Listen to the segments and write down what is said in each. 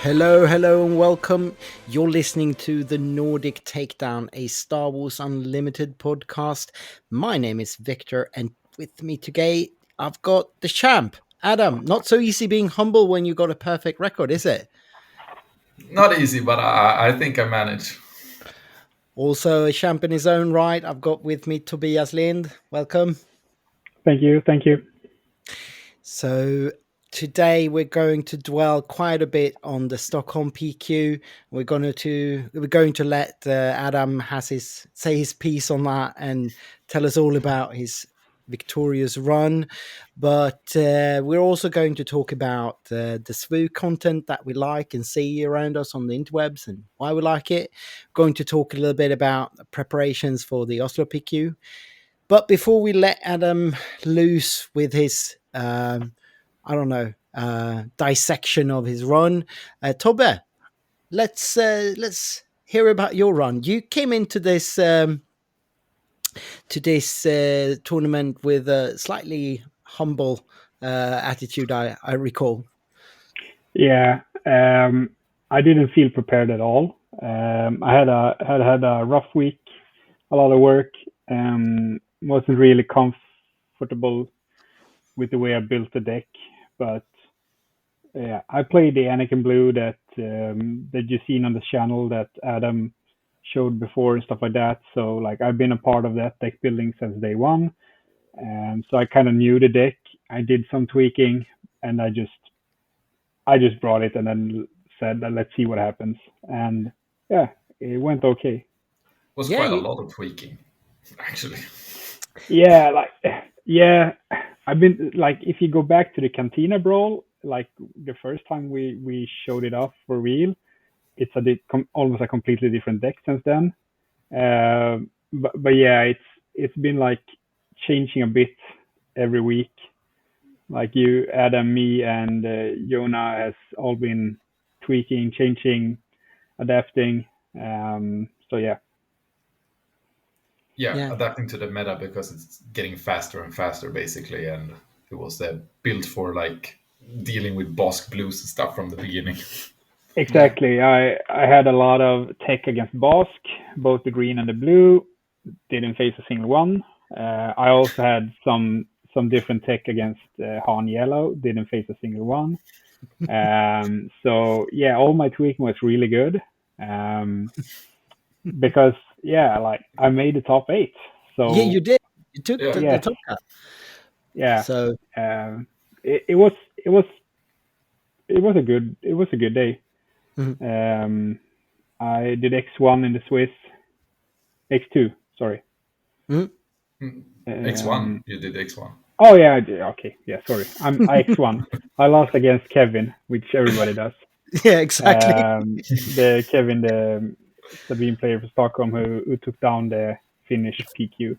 Hello, and welcome. You're listening to the Nordic Takedown, a Star Wars Unlimited podcast. My name is Victor, and with me today, I've got the champ, Adam. Not so easy being humble when you got a perfect record, is it? Not easy, but I think I manage. Also a champ in his own right, I've got with me Tobias Lind. Welcome. Thank you. So today we're going to dwell quite a bit on the Stockholm PQ. We're going to let Adam say his piece on that and tell us all about his victorious run. But we're also going to talk about the SWU content that we like and see around us on the interwebs and why we like it. We're going to talk a little bit about preparations for the Oslo PQ. But before we let Adam loose with his, dissection of his run, Tobbe, let's hear about your run. You came into this tournament with a slightly humble attitude, I recall. Yeah, I didn't feel prepared at all. I had a rough week, a lot of work. Wasn't really comfortable with the way I built the deck, but yeah, I played the Anakin Blue that you've seen on the channel that Adam showed before and stuff like that. So like I've been a part of that deck building since day one, and so I kind of knew the deck. I did some tweaking, and I just brought it and then said, let's see what happens. And yeah, it went okay. It was quite a lot of tweaking, actually. Yeah, I've been like, if you go back to the Cantina Brawl, like the first time we showed it off for real, it's almost a completely different deck since then. But yeah, it's been like changing a bit every week. Like you, Adam, me, and Jonah has all been tweaking, changing, adapting. So yeah. Yeah, adapting to the meta because it's getting faster and faster, basically, and it was built for like dealing with Bosk blues and stuff from the beginning. Exactly. I had a lot of tech against Bosk, both the green and the blue. Didn't face a single one. I also had some different tech against Han Yellow. Didn't face a single one. So yeah, all my tweaking was really good. Because yeah, like I made the top 8. So yeah, you did. You took the top cut. Yeah. So it was a good day. Mm-hmm. I did X1 in the Swiss. X2, sorry. Mm-hmm. X1, you did X1. Oh yeah, I did. Okay, yeah, sorry. I'm X1. I lost against Kevin, which everybody does. Yeah, exactly. The Kevin, the Sabine player for Stockholm, who took down the Finnish PQ.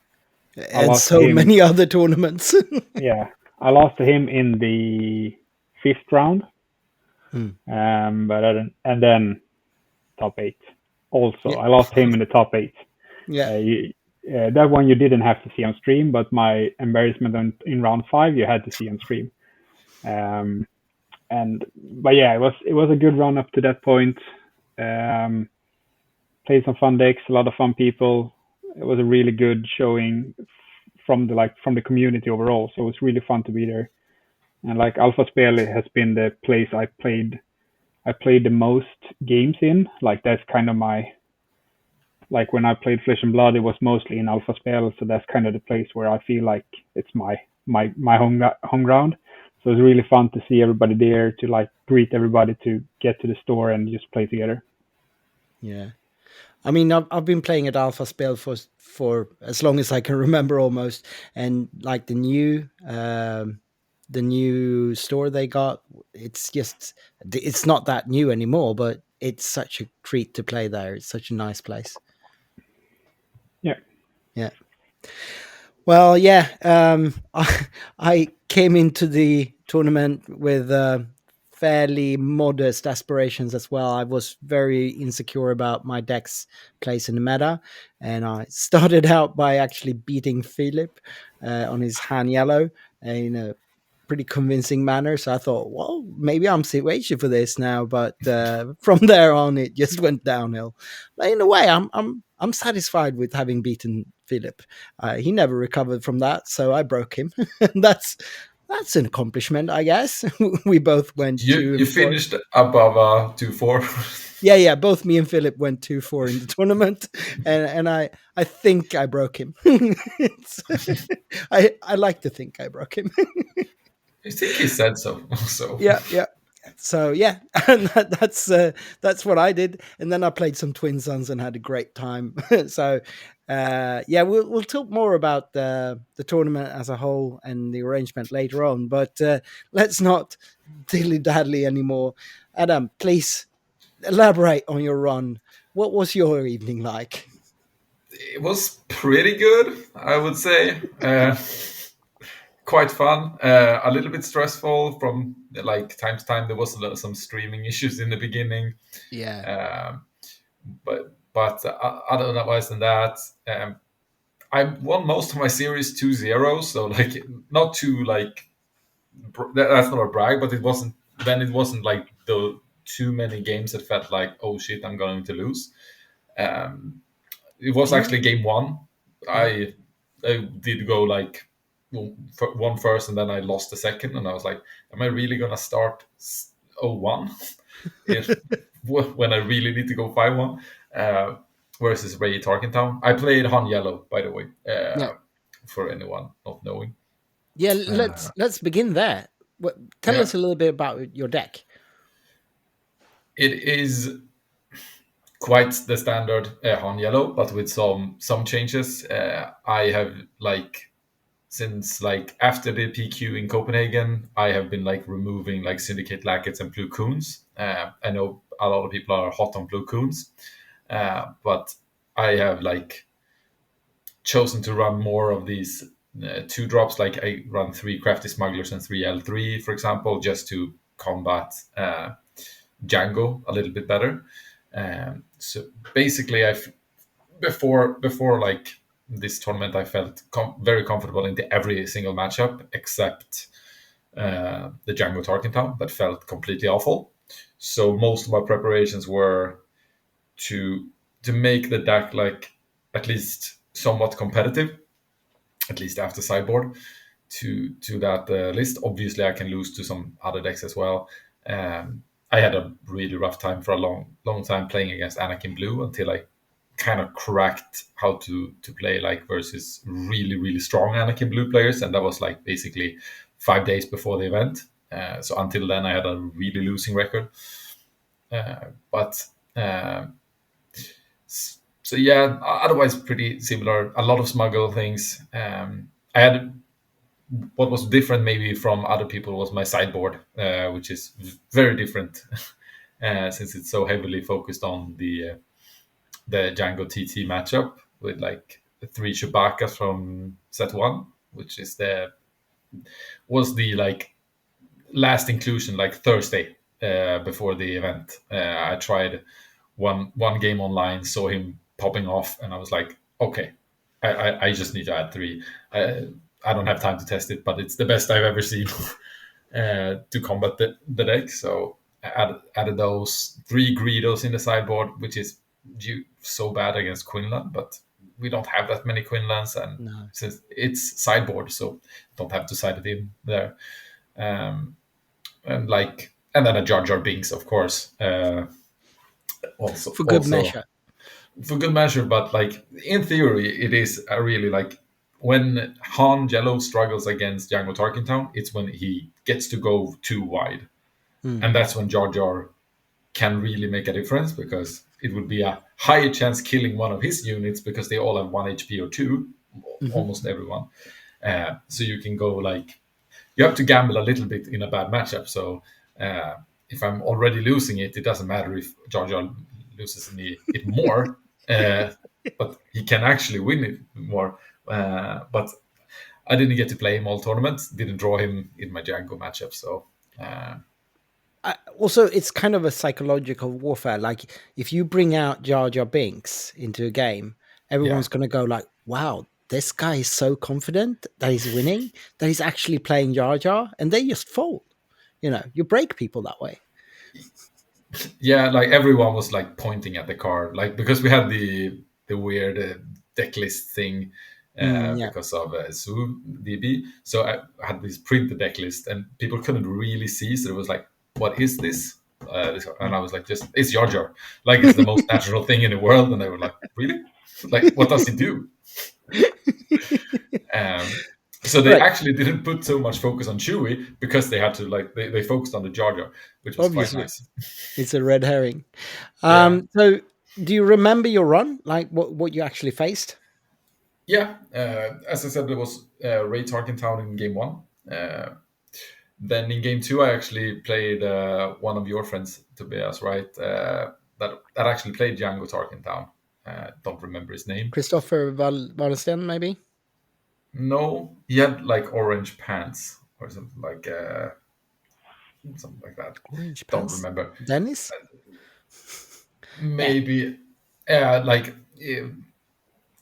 And so many other tournaments. Yeah, I lost to him in the 5th round. And then top 8. Also, I lost him in the top 8. Yeah. That one you didn't have to see on stream, but my embarrassment in round 5 you had to see on stream. But yeah, it was a good run up to that point. Played some fun decks, a lot of fun people. It was a really good showing from the community overall. So it was really fun to be there. And like Alphaspel has been the place I played the most games in. Like that's kind of like when I played Flesh and Blood, it was mostly in Alphaspel. So that's kind of the place where I feel like it's my home ground. So it's really fun to see everybody there, to like greet everybody, to get to the store and just play together. Yeah. I mean, I've been playing at Alphaspel for as long as I can remember almost. And like the new store they got, it's not that new anymore, but it's such a treat to play there. It's such a nice place. Yeah. Well, yeah. I came into the tournament with fairly modest aspirations as well. I was very insecure about my deck's place in the meta, and I started out by actually beating Philip on his Han Yellow in a pretty convincing manner. So I thought, well, maybe I'm situation for this now. But from there on, it just went downhill. But in a way, I'm satisfied with having beaten Philip. He never recovered from that, so I broke him. And that's an accomplishment, I guess. We both went You 2-4. finished above 2-4. Yeah. Both me and Philip went 2-4 in the tournament, and I think I broke him. I like to think I broke him. I think he said so. So Yeah. So yeah, and that's what I did, and then I played some Twin Sons and had a great time. So yeah, we'll talk more about the tournament as a whole and the arrangement later on. But let's not dilly dally anymore. Adam, please elaborate on your run. What was your evening like? it was pretty good, I would say. Quite fun. A little bit stressful from like time to time. There was some streaming issues in the beginning. Yeah. But otherwise than that, I won most of my series 2-0. So like not too like that's not a brag, but it wasn't. Then it wasn't like the too many games that felt like, oh shit, I'm going to lose. Um, it was actually game one. I did go like one first, and then I lost the second, and I was like, am I really gonna start 0-1 if when I really need to go 5-1 versus Ray Tarkentown? I played Han Yellow, by the way, Yeah. for anyone not knowing. Yeah, let's begin there. Tell Yeah. us a little bit about your deck. It is quite the standard Han Yellow, but with some changes. I have like since like after the PQ in Copenhagen, I have been like removing like Syndicate Lackets and Blue Coons. I know a lot of people are hot on Blue Coons, but I have like chosen to run more of these 2-drops. Like I run 3 Crafty Smugglers and 3 L3, for example, just to combat Django a little bit better. So basically, before like this tournament, I felt very comfortable into every single matchup except the Django Tarkentown that felt completely awful. So most of my preparations were to make the deck like at least somewhat competitive, at least after sideboard to that list. Obviously, I can lose to some other decks as well. I had a really rough time for a long time playing against Anakin Blue until I kind of cracked how to play like versus really strong Anakin Blue players, and that was like basically 5 days before the event. So until then, I had a really losing record. So yeah, otherwise pretty similar. A lot of smuggle things. I had what was different maybe from other people was my sideboard, which is very different since it's so heavily focused on the Django TT matchup with like the 3 Chewbacca's from set 1, which was the like last inclusion like Thursday before the event. I tried one game online, saw him popping off, and I was like, okay, I just need to add 3. I don't have time to test it, but it's the best I've ever seen to combat the deck. So I added those 3 Greedos in the sideboard, which is so bad against Quinlan, but we don't have that many Quinlans, and since it's sideboard, so don't have to side it in there. And then a Jar Jar Binks, of course. Also for good measure. For good measure, but like in theory, it is a really like when Han Yellow struggles against Django Tarkentown, it's when he gets to go too wide, and that's when Jar Jar can really make a difference, because it would be a higher chance killing one of his units because they all have 1 HP or 2, almost everyone. So you can go like you have to gamble a little bit in a bad matchup. So if I'm already losing it, it doesn't matter if Jar Jar loses it more, but he can actually win it more. But I didn't get to play him all tournaments, didn't draw him in my Django matchup. So also, it's kind of a psychological warfare. Like if you bring out Jar Jar Binks into a game, everyone's going to go like, wow, this guy is so confident that he's winning, that he's actually playing Jar Jar, and they just fold. You break people that way. Yeah, like everyone was like pointing at the card, like because we had the weird deck list thing because of Zoo DB. So I had this printed deck list, and people couldn't really see. So it was like, what is this? And I was like, just it's Jar Jar, like it's the most natural thing in the world. And they were like, really? Like, what does he do? So they actually didn't put so much focus on Chewie because they had to they focused on the Jar Jar, which was quite nice. It's a red herring. So do you remember your run? Like what you actually faced? Yeah, as I said, there was Ray Tarkentown in game 1. Then in game 2, I actually played one of your friends, Tobias, right? That actually played Django Tarkentown. Don't remember his name. Christopher Wallensten, maybe? No, he had like orange pants or something like that. Orange Don't pants? remember. Dennis? Maybe. Like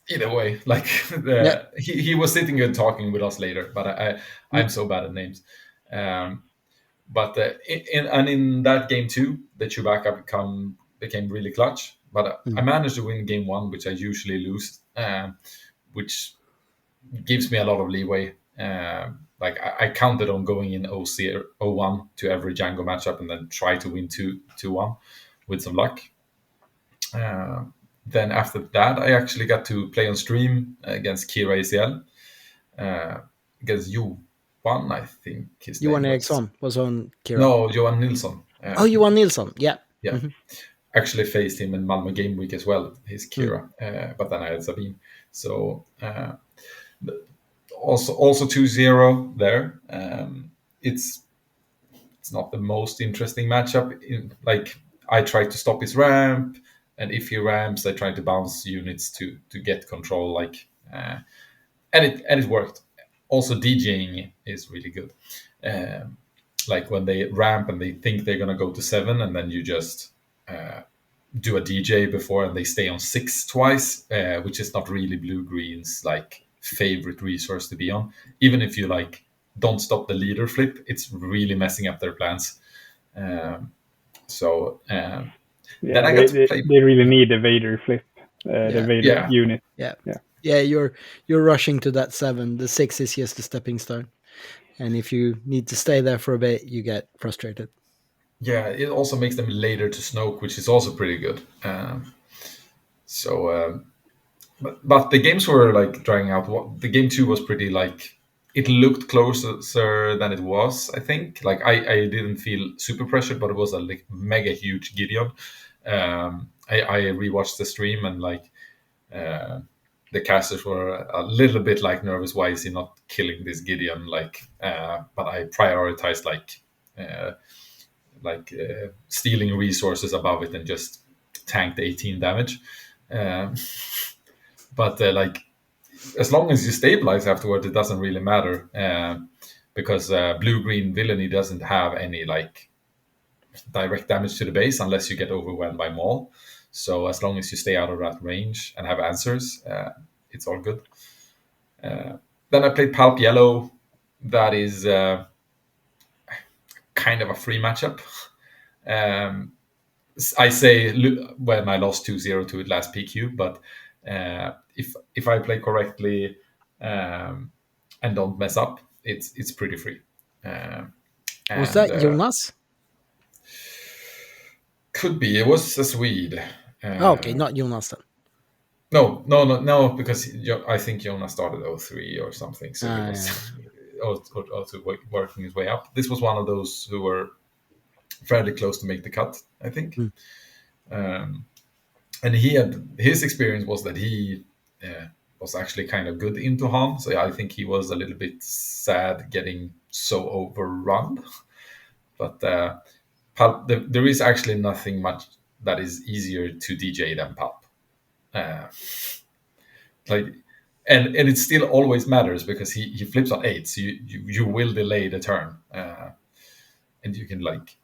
either way, like he was sitting and talking with us later, but I'm so bad at names. But in that game 2, the Chewbacca became really clutch. But I managed to win game 1, which I usually lose, which gives me a lot of leeway. Like I counted on going in 0-1 to every Django matchup and then try to win 2-1 with some luck. Then after that, I actually got to play on stream against Kira ACL, against Johan, I think his Johan name Eriksson was on Kira. No, Johan Nilsson. Johan Nilsson, yeah. Yeah. Actually faced him in Malmö Game Week as well, his Kira, but then I had Sabine. So also 2-0 there. It's not the most interesting matchup. Like I try to stop his ramp, and if he ramps, I try to bounce units to get control. Like, and it worked. Also, DJing is really good. Like when they ramp and they think they're gonna go to 7, and then you just do a DJ before, and they stay on 6 twice, which is not really blue green's like favorite resource to be on. Even if you like don't stop the leader flip, it's really messing up their plans. Then I got to play. They really need the Vader flip, the Vader unit. Yeah, you're rushing to that 7. The 6 is just a stepping stone, and if you need to stay there for a bit, you get frustrated. Yeah, it also makes them later to Snoke, which is also pretty good. But the games were like drying out. The game 2 was pretty like it looked closer than it was. I think like I didn't feel super pressured, but it was a like mega huge Gideon. I rewatched the stream, and like the casters were a little bit like nervous. Why is he not killing this Gideon? Like, but I prioritized stealing resources above it and just tanked 18 damage. But like as long as you stabilize afterward, it doesn't really matter because blue-green villainy doesn't have any like direct damage to the base unless you get overwhelmed by Maul. So as long as you stay out of that range and have answers, it's all good. Then I played Palp Yellow. That is kind of a free matchup. I say when I lost 2-0 to it last PQ, but if I play correctly and don't mess up, it's pretty free. Was that Jonas? Could be. It was a Swede. Okay, not Jonas then. No, because I think Jonas started 0-3 or something. So he was also working his way up. This was one of those who were fairly close to make the cut, I think. And his experience was that he was actually kind of good into Han. So I think he was a little bit sad getting so overrun. But there is actually nothing much that is easier to DJ than Palp. And it still always matters because he flips on 8, so you will delay the turn, and you can like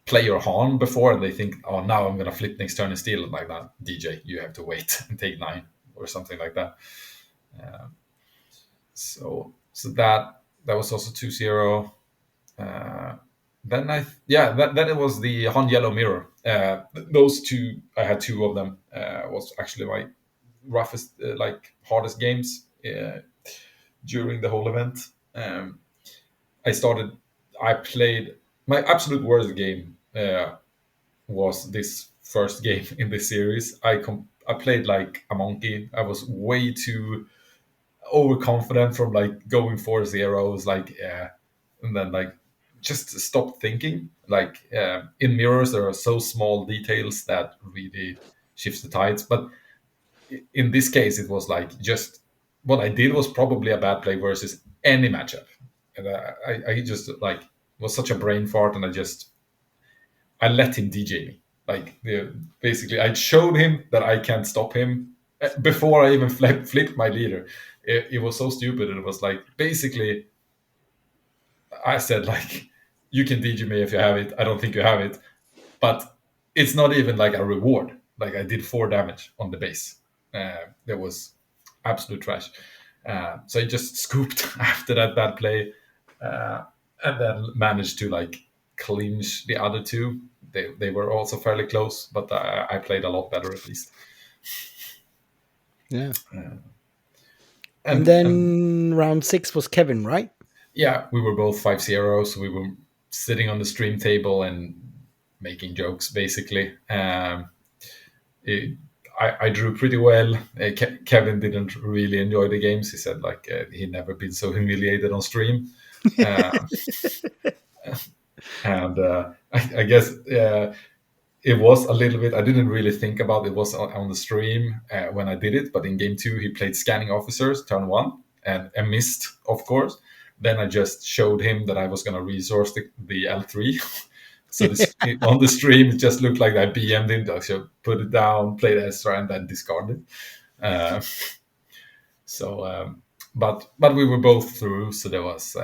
play your Han before, and they think, oh, now I'm gonna flip next turn and steal. Like that, DJ, you have to wait and take 9 or something like that. So that was also 2-0. Then then it was the Han Yellow Mirror. Those two, I had two of them. Was actually my roughest, hardest games during the whole event. I played my absolute worst game was this first game in this series. I played like a monkey. I was way too overconfident from like going 4-0. And then like just stop thinking. In mirrors, there are so small details that really shifts the tides. But in this case, it was like just what I did was probably a bad play versus any matchup, and I just like was such a brain fart, and I let him DJ me. Basically, I showed him that I can't stop him before I even flipped my leader. It was so stupid. It was like basically I said like, you can DJ me if you have it. I don't think you have it, but it's not even like a reward. Like I did 4 damage on the base. That was absolute trash. So I just scooped after that bad play, and then managed to like clinch the other two. They were also fairly close, but I played a lot better at least. Yeah. And then round 6 was Kevin, right? Yeah, we were both 5-0, so we were sitting on the stream table and making jokes, basically. I drew pretty well. Kevin didn't really enjoy the games. He said like he'd never been so humiliated on stream. And I guess it was a little bit, I didn't really think about it was on the stream when I did it, but in game 2 he played Scanning Officers turn 1 and missed, of course. Then I just showed him that I was going to resource the L3. So on the stream, it just looked like I BM'd him. So put it down, played Ezra, and then discarded. But we were both through, so there was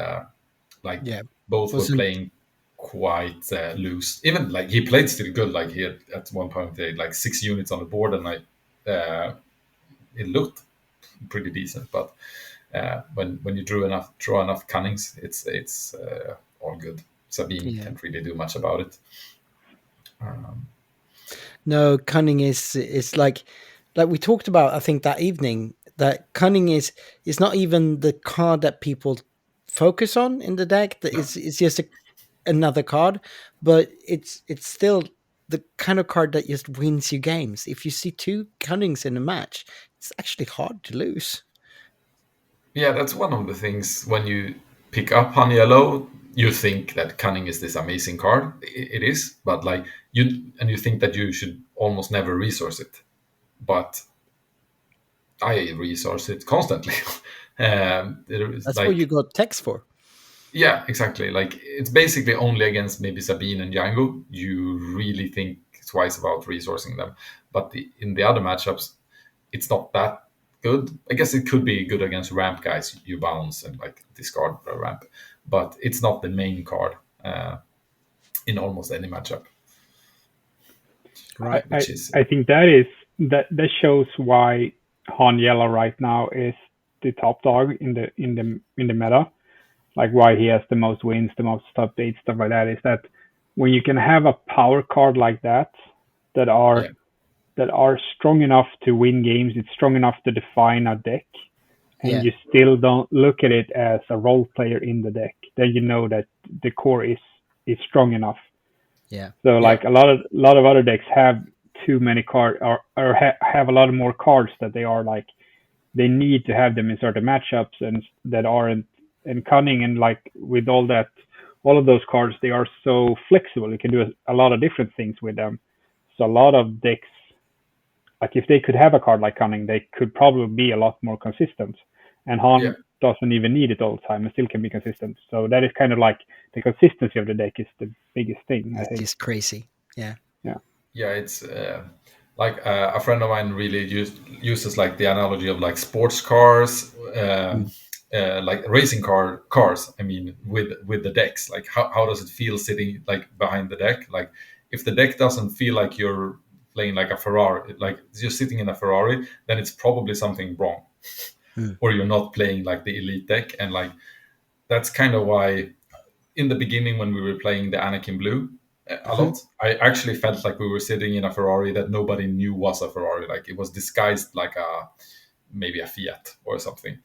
both were playing quite loose. Even like he played still good. Like he had at one point they had like 6 units on the board, and it looked pretty decent. But when you draw enough cunnings, it's all good. Sabine can't really do much about it. No, cunning is like we talked about, I think, that evening, that cunning is not even the card that people focus on in the deck. That it's just another card, but it's still the kind of card that just wins you games. If you see 2 cunnings in a match, it's actually hard to lose. Yeah, that's one of the things when you pick up Honey Yellow, you think that cunning is this amazing card. It is, but like you think that you should almost never resource it, but I resource it constantly. That's what you got text for. Yeah, exactly. Like it's basically only against maybe Sabine and Django you really think twice about resourcing them, but in the other matchups, it's not that good. I guess it could be good against ramp guys. You bounce and like discard a ramp, but it's not the main card in almost any matchup. Right. I think that shows why Han Yellow right now is the top dog in the meta. Like why he has the most wins, the most top 8, stuff like that, is that when you can have a power card like that are strong enough to win games, it's strong enough to define a deck, and you still don't look at it as a role player in the deck, then you know that the core is strong enough. Yeah. So like a lot of other decks have too many cards or have a lot of more cards that they are like they need to have them in certain matchups and that aren't. And cunning, and like with all of those cards, they are so flexible. You can do a lot of different things with them. So a lot of decks, like if they could have a card like cunning, they could probably be a lot more consistent. And Han doesn't even need it all the time and still can be consistent. So that is kind of like the consistency of the deck is the biggest thing, I think. It's crazy. Yeah. Yeah, it's like a friend of mine really uses like the analogy of like sports cars. Like racing cars. I mean, with the decks, like how does it feel sitting like behind the deck? Like if the deck doesn't feel like you're playing like a Ferrari, like you're sitting in a Ferrari, then it's probably something wrong. or you're not playing like the elite deck. And like that's kind of why in the beginning when we were playing the Anakin Blue a lot, I actually felt like we were sitting in a Ferrari that nobody knew was a Ferrari. Like it was disguised like maybe a Fiat or something.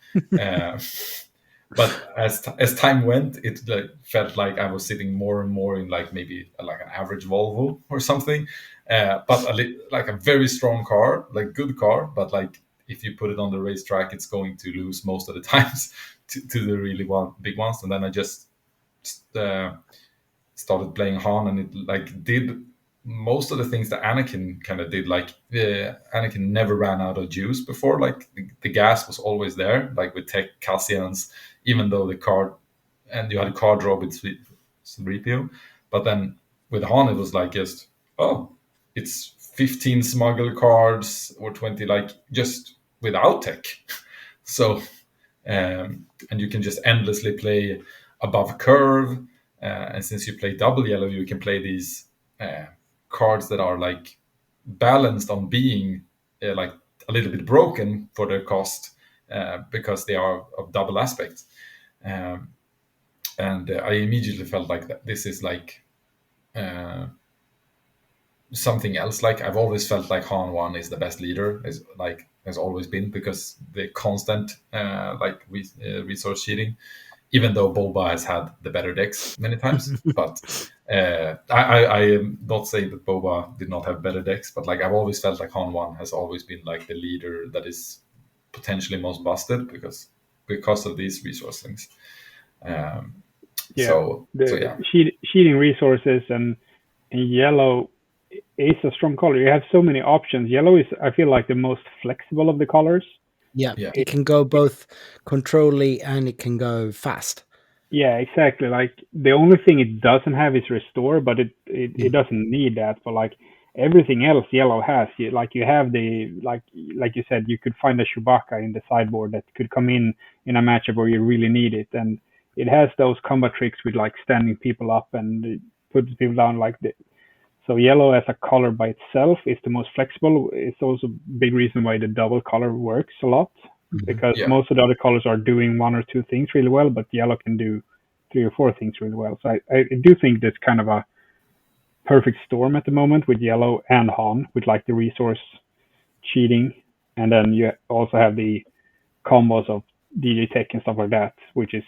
But as time went, it like, felt like I was sitting more and more in like maybe like an average Volvo or something. But like a very strong car, like good car, but like if you put it on the racetrack, it's going to lose most of the times to the really big ones. And then I just started playing Han, and it like did most of the things that Anakin kind of did. Like Anakin never ran out of juice before. Like the gas was always there. Like with Tech Cassians, even though the card and you had a card draw with 3PO, but then with Han it was like just it's 15 smuggle cards or 20 like just without tech. So and you can just endlessly play above curve. And since you play double yellow, you can play these cards that are like balanced on being like a little bit broken for their cost because they are of double aspects. And I immediately felt like that this is like something else. Like I've always felt like Han 1 is the best leader, has always been, because the constant resource cheating, even though Boba has had the better decks many times. But I am not saying that Boba did not have better decks, but like I've always felt like Han 1 has always been like the leader that is potentially most busted because of these resource things. Cheating resources and yellow is a strong color. You have so many options. Yellow is, I feel like, the most flexible of the colors. Yeah. It can go both controlly and it can go fast. Yeah, exactly. Like the only thing it doesn't have is restore, but it doesn't need that. But like everything else, yellow has. You have the like you said, you could find a Chewbacca in the sideboard that could come in a matchup where you really need it, and it has those combat tricks with like standing people up and puts people down like the. So yellow as a color by itself is the most flexible. It's also a big reason why the double color works a lot, because most of the other colors are doing one or two things really well, but yellow can do 3 or 4 things really well. So I do think that's kind of a perfect storm at the moment with yellow and Han, with like the resource cheating, and then you also have the combos of DJ Tech and stuff like that, which is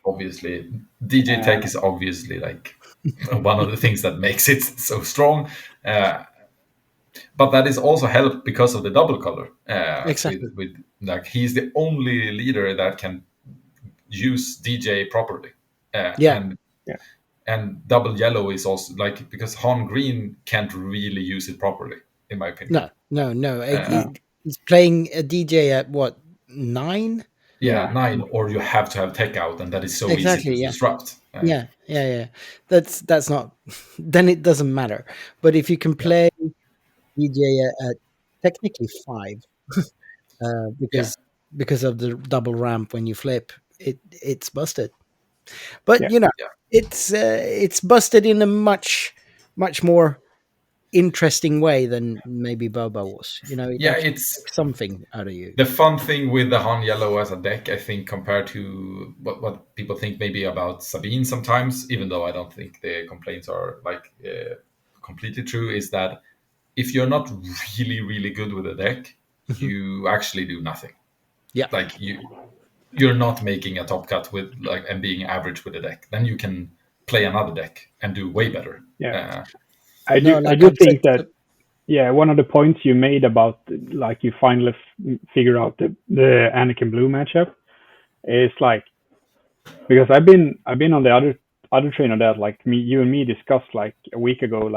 obviously DJ Tech is obviously like one of the things that makes it so strong, but that is also helped because of the double color. Exactly. With like he's the only leader that can use DJ properly. And double yellow is also like, because Han Green can't really use it properly, in my opinion. No. He's playing a DJ at what, 9? Yeah, 9, or you have to have tech out, and that is so easy to disrupt. That's not. Then it doesn't matter. But if you can play DJ at technically 5, because of the double ramp when you flip, it's busted. But it's busted in a much more interesting way than maybe Boba was. It's something out of you. The fun thing with the Han Yellow as a deck, I think, compared to what people think maybe about Sabine sometimes, even though I don't think the complaints are like completely true, is that if you're not really, really good with a deck, you actually do nothing. Yeah. Like you're not making a top cut with like and being average with a deck. Then you can play another deck and do way better. Yeah. I do think that one of the points you made about like you finally figure out the Anakin Blue matchup is like, because I've been on the other train of that, like you and me discussed like a week ago,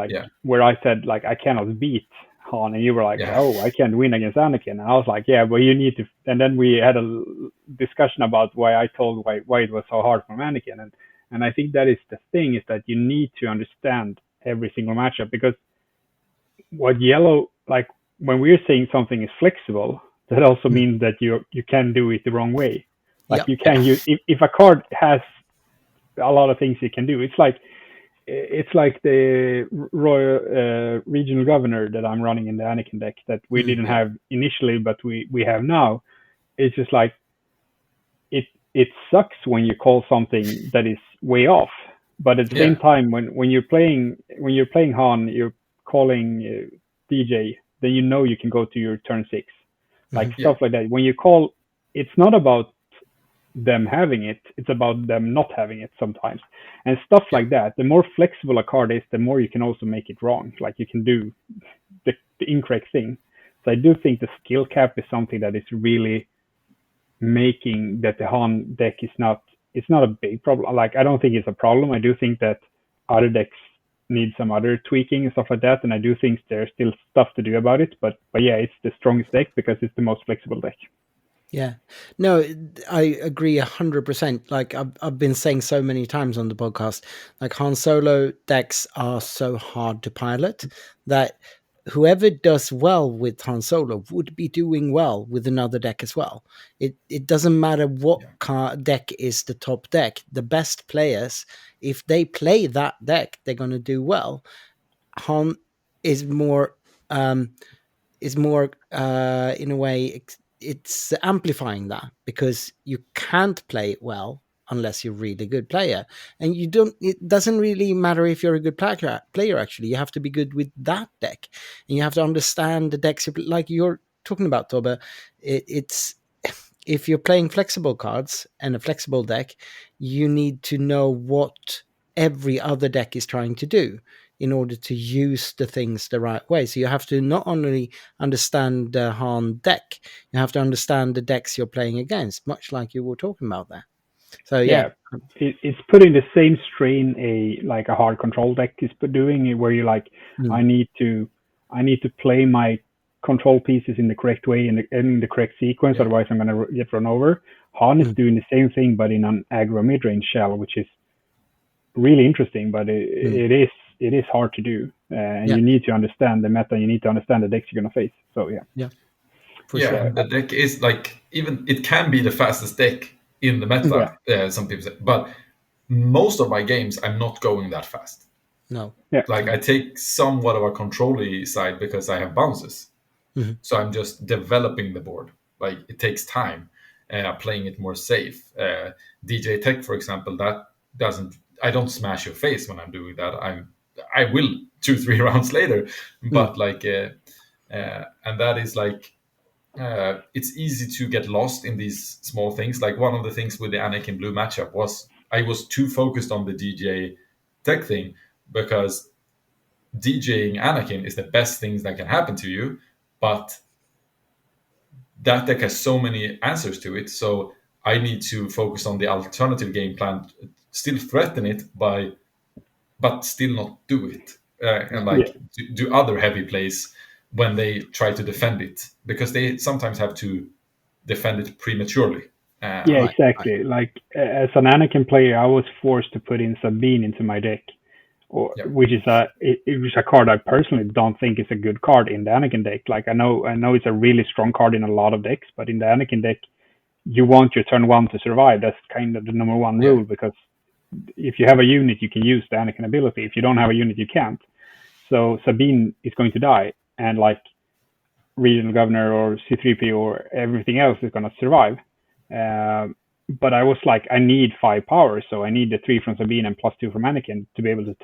where I said like I cannot beat Han, and you were like, I can't win against Anakin, and I was like, but you need to. And then we had a discussion about why I told why it was so hard for Anakin, and I think that is the thing, is that you need to understand every single matchup, because what yellow, like when we're saying something is flexible, that also means that you can do it the wrong way. Like you can use, if a card has a lot of things you can do, it's like it's like the royal regional governor that I'm running in the Anakin deck that we didn't have initially, but we have now. It's just like it sucks when you call something that is way off, but at the same time, when you're playing Han, you're calling DJ, then you know you can go to your turn 6, like stuff like that. When you call, it's not about them having it, it's about them not having it sometimes, and stuff like that. The more flexible a card is, the more you can also make it wrong. Like you can do the incorrect thing. So I do think the skill cap is something that is really making that the Han deck is not, it's not a big problem. Like I don't think it's a problem. I do think that other decks need some other tweaking and stuff like that, and I do think there's still stuff to do about it. But yeah, it's the strongest deck because it's the most flexible deck. Yeah, no, I agree 100%. Like I've been saying so many times on the podcast, like Han Solo decks are so hard to pilot that whoever does well with Han Solo would be doing well with another deck as well. It doesn't matter what deck is the top deck. The best players, if they play that deck, they're going to do well. Han is more in a way, it's amplifying that because you can't play it well unless you're a really good player, and it doesn't really matter if you're a good player. Actually, you have to be good with that deck, and you have to understand the decks like you're talking about, Toba. It's if you're playing flexible cards and a flexible deck, you need to know what every other deck is trying to do in order to use the things the right way. So you have to not only understand the Han deck, you have to understand the decks you're playing against, much like you were talking about there. So yeah. It's putting the same strain a hard control deck is doing, where you're like, I need to play my control pieces in the correct way, in the correct sequence, otherwise I'm going to get run over. Han is doing the same thing, but in an aggro mid-range shell, which is really interesting, but it is hard to do, and you need to understand the meta. You need to understand the decks you're going to face. So sure. The deck is like, even it can be the fastest deck in the meta. Some people say, but most of my games I'm not going that fast. No, like I take somewhat of a control-y side because I have bounces, so I'm just developing the board. Like it takes time, playing it more safe. DJ Tech, for example, that doesn't. I don't smash your face when I'm doing that. I will 2-3 rounds later, but and that is like, it's easy to get lost in these small things. Like one of the things with the Anakin Blue matchup was I was too focused on the DJ Tech thing, because DJing Anakin is the best things that can happen to you, but that deck has so many answers to it. So I need to focus on the alternative game plan, still threaten it but still not do it, and do other heavy plays when they try to defend it, because they sometimes have to defend it prematurely. Exactly. Like as an Anakin player, I was forced to put in Sabine into my deck, which is a card I personally don't think is a good card in the Anakin deck. Like I know it's a really strong card in a lot of decks, but in the Anakin deck, you want your turn 1 to survive. That's kind of the number one rule, because if you have a unit, you can use the Anakin ability. If you don't have a unit, you can't. So Sabine is going to die, and like Regional Governor or C3P or everything else is going to survive. But I was like, I need 5 power, so I need the 3 from Sabine and +2 from Anakin to be able to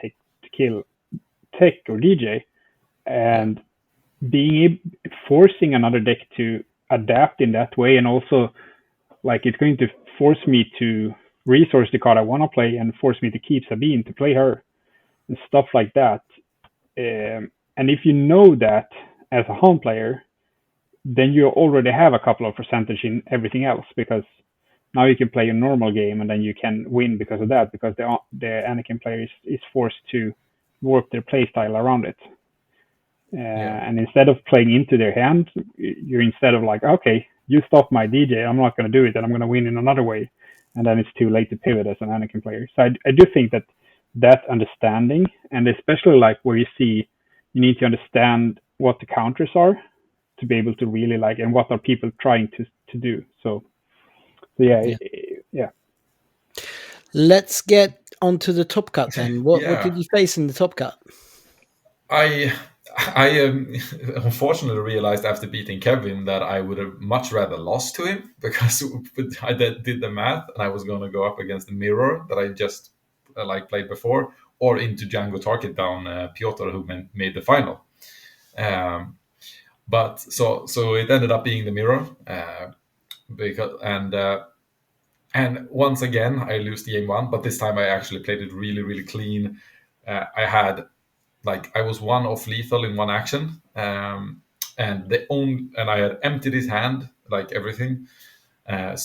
kill Tech or DJ, and forcing another deck to adapt in that way, and also like it's going to force me to resource the card I want to play and force me to keep Sabine to play her and stuff like that. And if you know that as a home player, then you already have a couple of percentage in everything else, because now you can play a normal game and then you can win because of that, because the Anakin player is forced to work their play style around it. And instead of playing into their hand, you're instead of like, okay, you stop my DJ, I'm not going to do it, and I'm going to win in another way. And then it's too late to pivot as an Anakin player. So I do think that understanding, and especially like where you see you need to understand what the counters are to be able to really like, and what are people trying to do. So yeah. Let's get onto the top cut then. What Yeah. did you face in the top cut? I unfortunately realized after beating Kevin that I would have much rather lost to him, because I did the math and I was going to go up against the mirror that I just played before, or into Django Target down Piotr, who made the final. But so it ended up being the mirror, because and once again I lose the game one, but this time I actually played it really, really clean. I had I was one off lethal in one action, and I had emptied his hand, like everything. And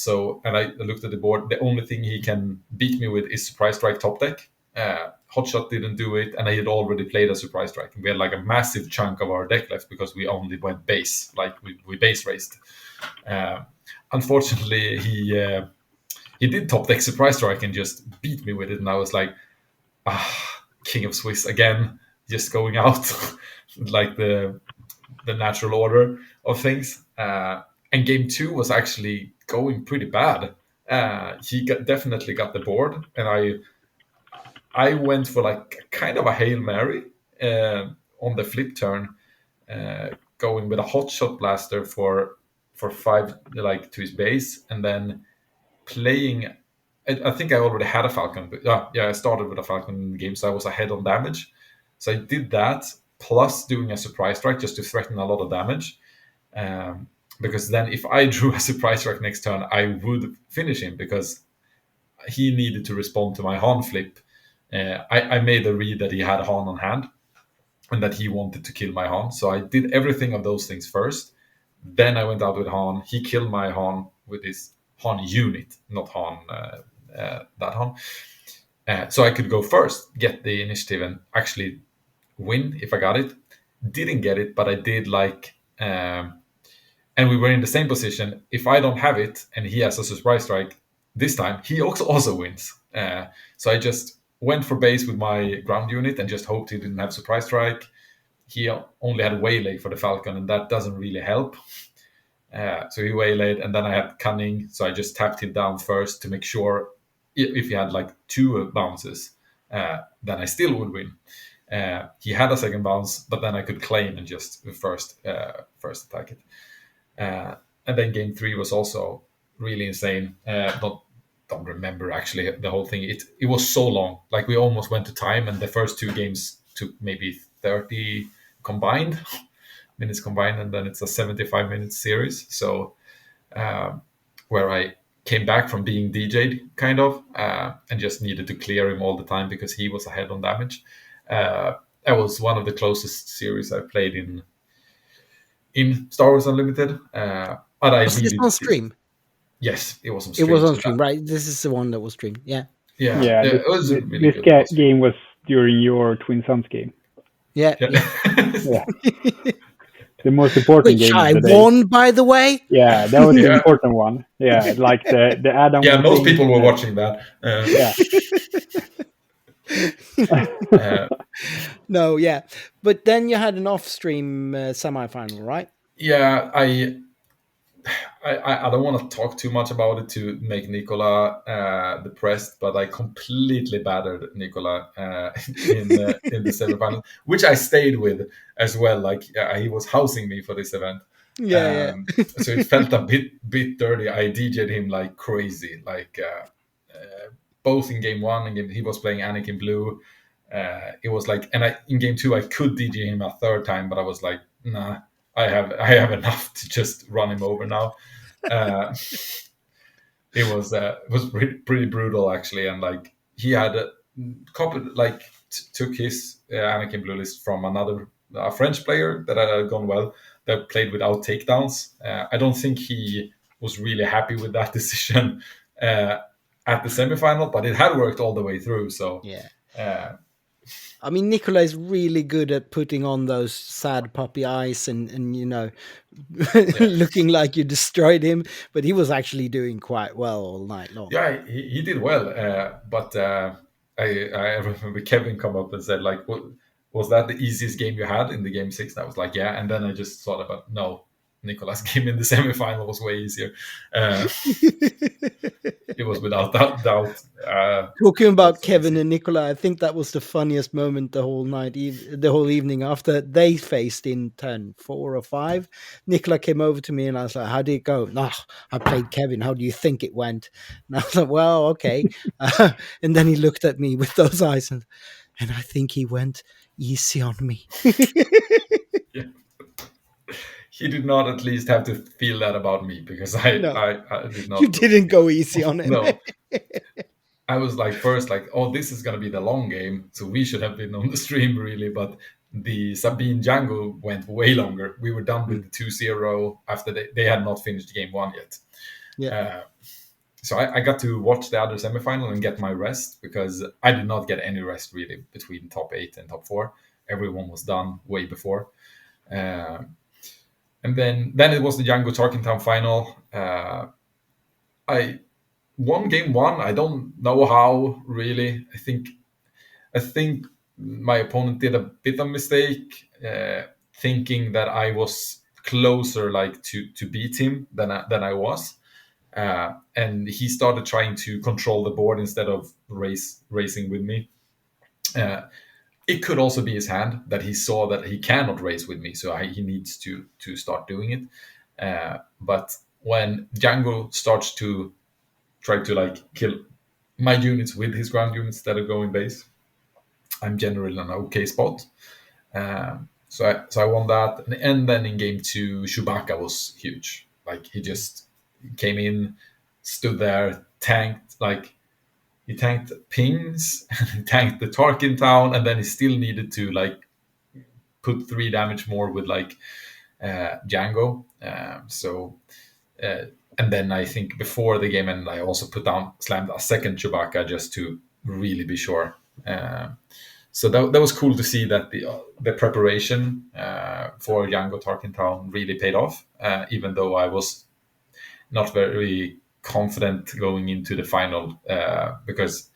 I looked at the board. The only thing he can beat me with is surprise strike top deck. Hotshot didn't do it, and I had already played a surprise strike. And we had like a massive chunk of our deck left because we only went base, like we base raced. Unfortunately, he did top deck surprise strike and just beat me with it, and I was like, King of Swiss again, just going out like the natural order of things. And game two was actually going pretty bad. He definitely got the board, and I went for like kind of a Hail Mary on the flip turn, going with a hotshot blaster for 5 to his base, and then playing. I think I already had a Falcon. But I started with a Falcon in the game, so I was ahead on damage. So I did that, plus doing a surprise strike just to threaten a lot of damage. Because then if I drew a surprise strike next turn, I would finish him, because he needed to respond to my Han flip. I made a read that he had Han on hand and that he wanted to kill my Han. So I did everything of those things first. Then I went out with Han. He killed my Han with his Han unit, not Han, that Han. So I could go first, get the initiative, and actually win if I got it. Didn't get it, but I did and we were in the same position. If I don't have it and he has a surprise strike, this time he also wins. So I just went for base with my ground unit and just hoped he didn't have surprise strike. He only had waylay for the Falcon, and that doesn't really help. So he waylaid, and then I had cunning, so I just tapped him down first to make sure if he had like 2 bounces, then I still would win. He had a second bounce, but then I could claim and just first attack it. And then game 3 was also really insane. Don't remember actually the whole thing. It was so long. Like we almost went to time, and the first 2 games took maybe 30 combined minutes combined, and then it's a 75-minute series. So where I came back from being DJ'd kind of, and just needed to clear him all the time because he was ahead on damage. That was one of the closest series I played in Star Wars Unlimited. But I was this on stream? Yes, it was on stream. It was on stream, right? This is the one that was streamed. Yeah. It was really good. Game was during your Twin Sons game. Yeah. The most important game I of the day. won, by the way. Yeah, that was the important one. Yeah, like the Adam. Yeah, most people were watching that. No, yeah, but then you had an off-stream semi-final, right? Yeah, I don't want to talk too much about it to make Nicola depressed, but I completely battered Nicola in the semifinal, which I stayed with as well. Like he was housing me for this event. So it felt a bit dirty. I DJ'd him like crazy, both in game 1 and he was playing Anakin Blue. It was like, and in game 2 I could DJ him a third time, but I was like, nah. I have enough to just run him over now. It was pretty brutal actually, and like he had took his Anakin Blue list from a French player that had gone well, that played without takedowns. I don't think he was really happy with that decision at the semifinal, but it had worked all the way through. So yeah. I mean, Nicola is really good at putting on those sad puppy eyes and looking like you destroyed him, but he was actually doing quite well all night long. Yeah, he did well, but I remember Kevin come up and said, was that the easiest game you had in the game 6? And I was like, yeah, and then I just thought about, no, Nicholas game in the semifinal was way easier. It was without doubt. Talking about Kevin and Nicola, I think that was the funniest moment the whole night, the whole evening after they faced in turn 4 or 5. Nicola came over to me and I was like, "How did it go?" "Nah, I played Kevin. How do you think it went?" And I was like, "Well, okay." And then he looked at me with those eyes and I think he went easy on me. Yeah. He did not at least have to feel that about me, because I did not. You didn't go easy on him. No. I was like, first, like, oh, this is going to be the long game, so we should have been on the stream, really. But the Sabine Django went way longer. We were done with the 2-0 after they had not finished game 1 yet. Yeah. So I got to watch the other semifinal and get my rest, because I did not get any rest, really, between top 8 and top 4. Everyone was done way before. And then it was the Django Tarkentown final. I won game 1. I don't know how, really. I think my opponent did a bit of mistake, thinking that I was closer, like, to beat him than I was. And he started trying to control the board instead of racing with me. It could also be his hand, that he saw that he cannot race with me, so he needs to start doing it. But when Django starts to try to, like, kill my units with his ground units instead of going base, I'm generally in an okay spot. So I won that, and then in game 2, Chewbacca was huge. Like, he just came in, stood there, tanked, like, he tanked pings, and he tanked the Tarkentown, and then he still needed to, like, put 3 damage more with, like, Django. And then I think before the game ended, I also slammed a second Chewbacca just to really be sure. So that was cool to see that the preparation for Django Tarkentown really paid off, even though I was not very confident going into the final, because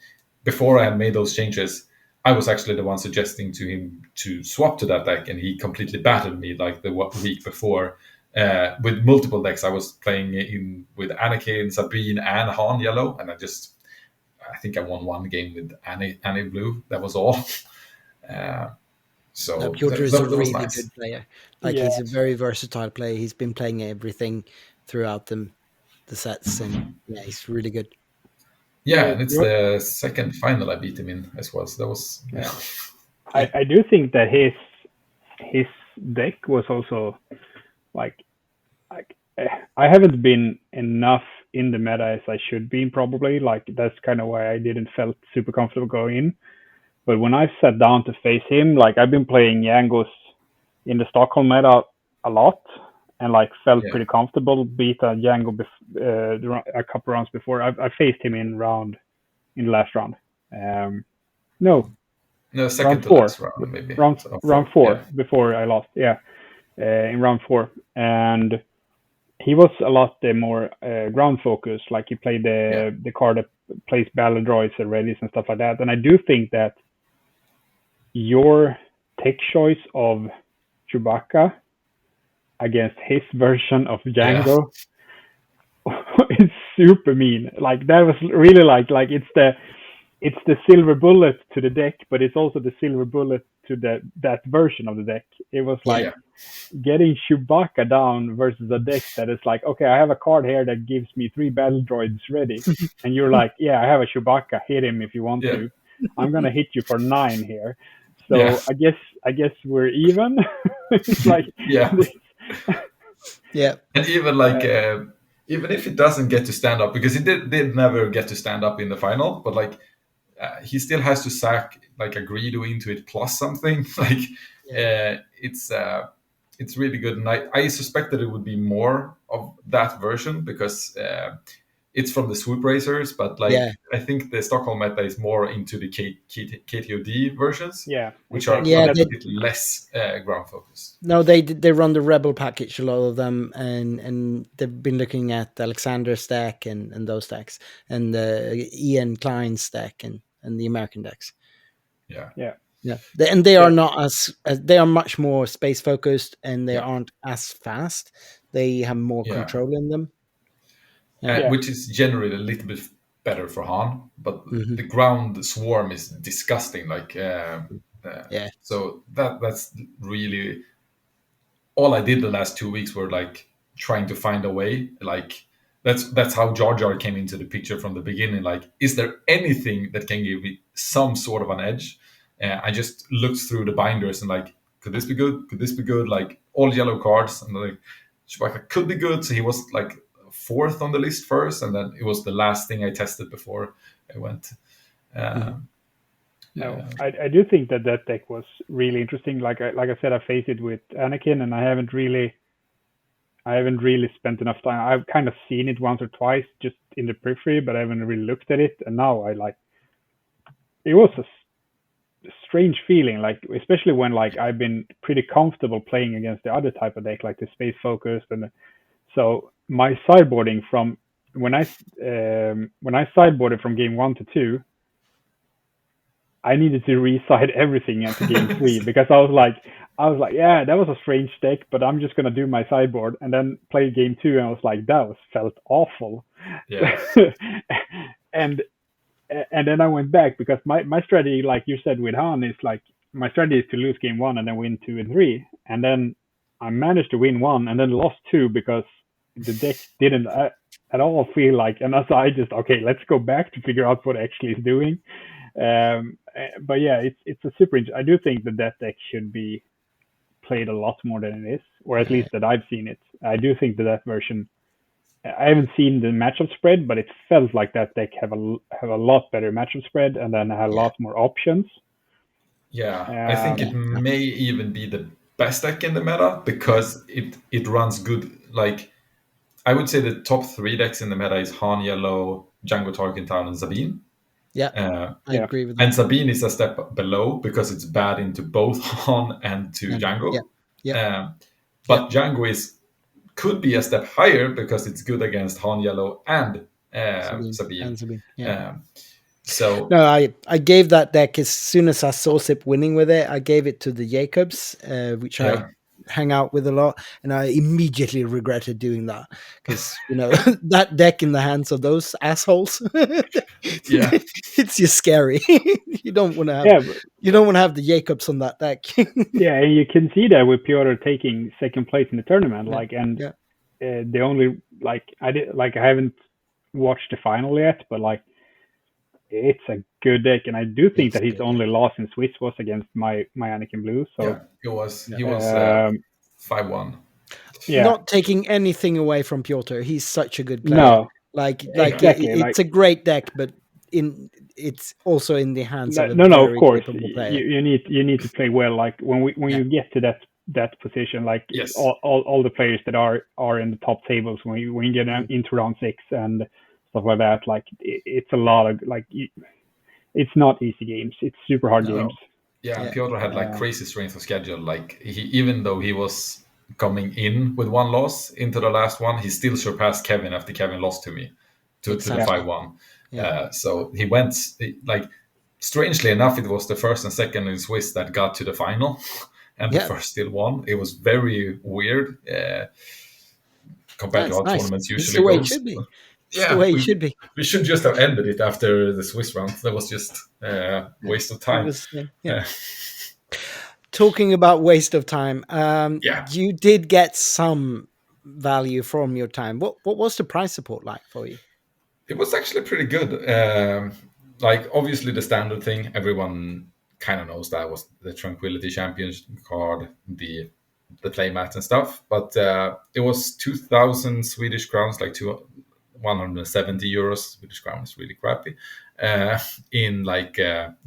before I had made those changes, I was actually the one suggesting to him to swap to that deck, and he completely battered me, like, the week before. With multiple decks, I was playing with Anakin, Sabine, and Han Yellow, and I think I won 1 game with Annie Blue. That was all. So Piotr is a really nice. good player. Like, he's a very versatile player. He's been playing everything throughout the sets, and yeah, he's really good. Yeah, and it's the second final I beat him in as well. So that was. Yeah. I do think that his deck was also like I haven't been enough in the meta as I should be, probably. Like, that's kind of why I didn't felt super comfortable going in. But when I sat down to face him, like, I've been playing Yangos in the Stockholm meta a lot, and, like, felt pretty comfortable. Beat a Django a couple rounds before. I faced him in the last round. No, second round to 4, last round, maybe. Round 4 before I lost. Yeah, in round 4, and he was a lot more ground focused. Like, he played the card that plays battle droids and readies and stuff like that. And I do think that your tech choice of Chewbacca against his version of Django is super mean. Like, that was really like it's the silver bullet to the deck, but it's also the silver bullet to that version of the deck. It was like getting Chewbacca down versus a deck that is like, okay, I have a card here that gives me 3 battle droids ready, and you're like, yeah, I have a Chewbacca, hit him if you want to. I'm gonna hit you for 9 here. So I guess we're even. It's like, and even like even if it doesn't get to stand up, because it did never get to stand up in the final, but like he still has to sack like a Greedo into it plus something. Like it's really good, and I suspected it would be more of that version, because it's from the swoop racers, but like I think the Stockholm meta is more into the KTOD versions, which are a bit less ground focused. No, they run the Rebel package, a lot of them, and they've been looking at Alexander's deck and those decks, and the Ian Klein's deck and the American decks. Yeah. Yeah, and they are not as they are much more space focused, and they aren't as fast. They have more control in them, which is generally a little bit better for Han. But the ground swarm is disgusting. Like, so that's really all I did the last 2 weeks were like trying to find a way. Like that's how Jar Jar came into the picture from the beginning. Like, is there anything that can give me some sort of an edge? I just looked through the binders and like, could this be good? Could this be good? Like all yellow cards, and like Chewbacca could be good. So he was like fourth on the list first, and then it was the last thing I tested before I went. No, I do think that deck was really interesting. Like I said, I faced it with Anakin, and I haven't really spent enough time. I've kind of seen it once or twice just in the periphery, but I haven't really looked at it. And now it was a strange feeling, like especially when like I've been pretty comfortable playing against the other type of deck, like the space focused, and so my sideboarding from when I sideboarded from game 1 to 2. I needed to reside everything into game 3 because I was like, yeah, that was a strange deck, but I'm just gonna do my sideboard and then play game 2, and I was like, felt awful. Yeah. and then I went back because my strategy, like you said with Han, is like my strategy is to lose game 1 and then win 2 and 3, and then I managed to win 1 and then lost 2 because the deck didn't at all feel like, and so I just let's go back to figure out what it actually is doing. But yeah, it's a super. I do think that deck should be played a lot more than it is, or at least that I've seen it. I do think that version. I haven't seen the matchup spread, but it felt like that deck have a lot better matchup spread, and then had a lot more options. Yeah, I think it may even be the best deck in the meta because it runs good. Like, I would say the top 3 decks in the meta is Han Yellow, Django Tarkentown, and Sabine. I agree with that. And Sabine is a step below because it's bad into both Han and to Django. But Django could be a step higher because it's good against Han Yellow and Sabine. So no, I gave that deck as soon as I saw Sip winning with it. I gave it to the Jacobs, which I hang out with a lot, and I immediately regretted doing that because that deck in the hands of those assholes, it's just scary. You don't want to have the Jacobs on that deck. Yeah, and you can see that with Piotr taking second place in the tournament, the only I haven't watched the final yet, but like it's a good deck, and I do think that his only loss in Swiss was against my Anakin Blue. So he was 5-1. Yeah, not taking anything away from Piotr. He's such a good player. No, exactly. It's a great deck, but it's also in the hands of a of course player. You need to play well. Like when you get to that position, like all the players that are in the top tables when you get into round 6 and stuff like that, like it's a lot of it's not easy games. It's super hard games. Yeah, Piotr had crazy strength of schedule. Like even though he was coming in with 1 loss into the last one, he still surpassed Kevin after Kevin lost to me to the 5-1. So he went strangely enough, it was the first and second in Swiss that got to the final, and the first still won. It was very weird compared to how tournaments usually go. It's the way it should be. We should just have ended it after the Swiss round. That was just waste of time. Talking about waste of time, you did get some value from your time. What was the prize support like for you? It was actually pretty good. Obviously the standard thing, everyone kind of knows that was the Tranquility Champions card, the playmat and stuff. But it was 2,000 Swedish crowns, like 170 euros. Swedish crown is really crappy. In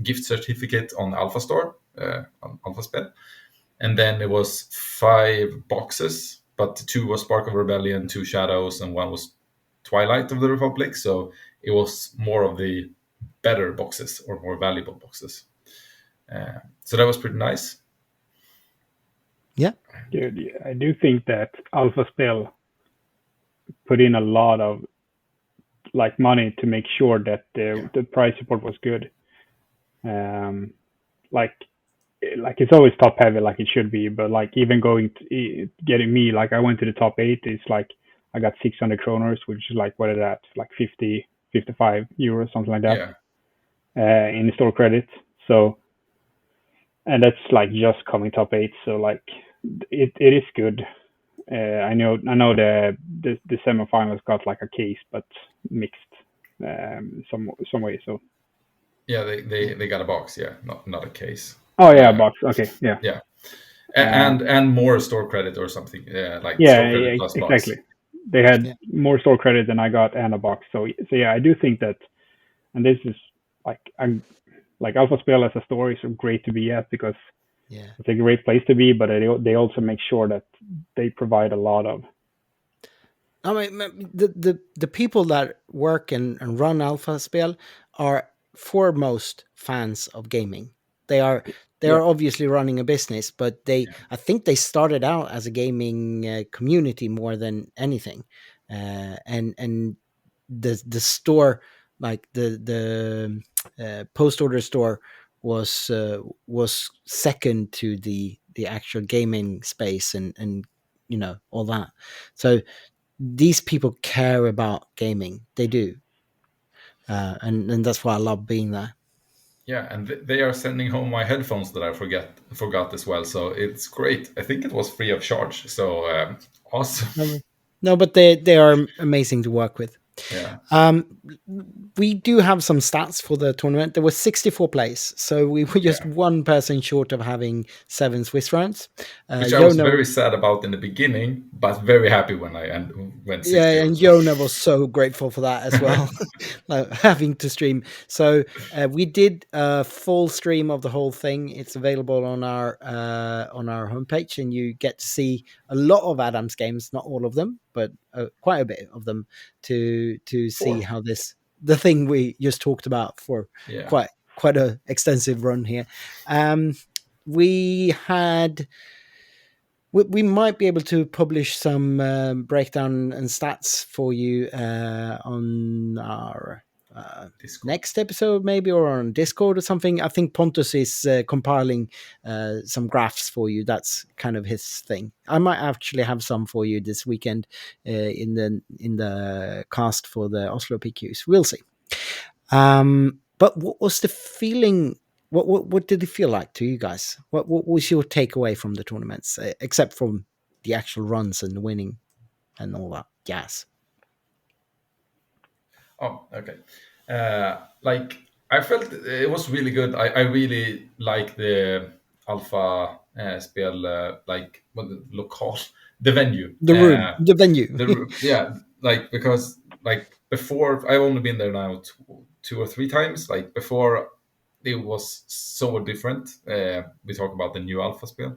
gift certificate on Alpha Store, on Alphaspel. And then it was 5 boxes, but 2 was Spark of Rebellion, 2 Shadows, and 1 was Twilight of the Republic. So it was more of the better boxes or more valuable boxes. So that was pretty nice. Yeah. Dude, I do think that Alphaspel put in a lot of money to make sure that the price support was good. like it's always top heavy like it should be, but like even getting me, like I went to the top 8, it's like I got 600 kroners, which is like, what is that, like 50, 55 euros, something like that, Yeah. in store credit. So, and that's like just coming top 8, so like it is good. I know the semifinals got like a case, but mixed some way. So Yeah, they got a box, yeah, not a case. oh yeah, box. Okay, yeah. Yeah. Uh, And more store credit or something. Yeah, like yeah, store credit yeah, plus exactly. box. They had Yeah. more store credit than I got and a box. So yeah, I do think that, and this is like, I'm like Alphaspel as a store is great to be at, because Yeah. it's a great place to be, but they also make sure that they provide a lot of. I mean, the people that work and run Alphaspel are foremost fans of gaming. They are Yeah. obviously running a business, but I think they started out as a gaming community more than anything, and the store, like the post order store, was second to the actual gaming space, and all that. So these people care about gaming. They do, and that's why I love being there. Yeah, and they are sending home my headphones that I forgot as well. So it's great. I think it was free of charge. So awesome. No, but they are amazing to work with. Yeah. We do have some stats for the tournament. There were 64 plays, so we were just one person short of having 7 Swiss francs. Which I was very sad about in the beginning, but very happy when I went 60. Yeah, and Jona was so grateful for that as well, like having to stream. So we did a full stream of the whole thing. It's available on our homepage, and you get to see a lot of Adam's games, not all of them, but quite a bit of them, to see how the thing we just talked about for quite a extensive run here. We had. We might be able to publish some breakdown and stats for you on our next episode, maybe, or on Discord or something. I think Pontus is compiling some graphs for you. That's kind of his thing. I might actually have some for you this weekend in the cast for the Oslo PQs. We'll see. But what was the feeling? What did it feel like to you guys? What was your takeaway from the tournaments, except from the actual runs and winning and all that? Yes. Oh, okay. Like I felt it was really good. I really like the Alpha spel, like what the local, the venue, the room, the venue. Yeah, like because like before I've only been there now two or three times. Like before, it was so different. We talk about the new Alphaspel.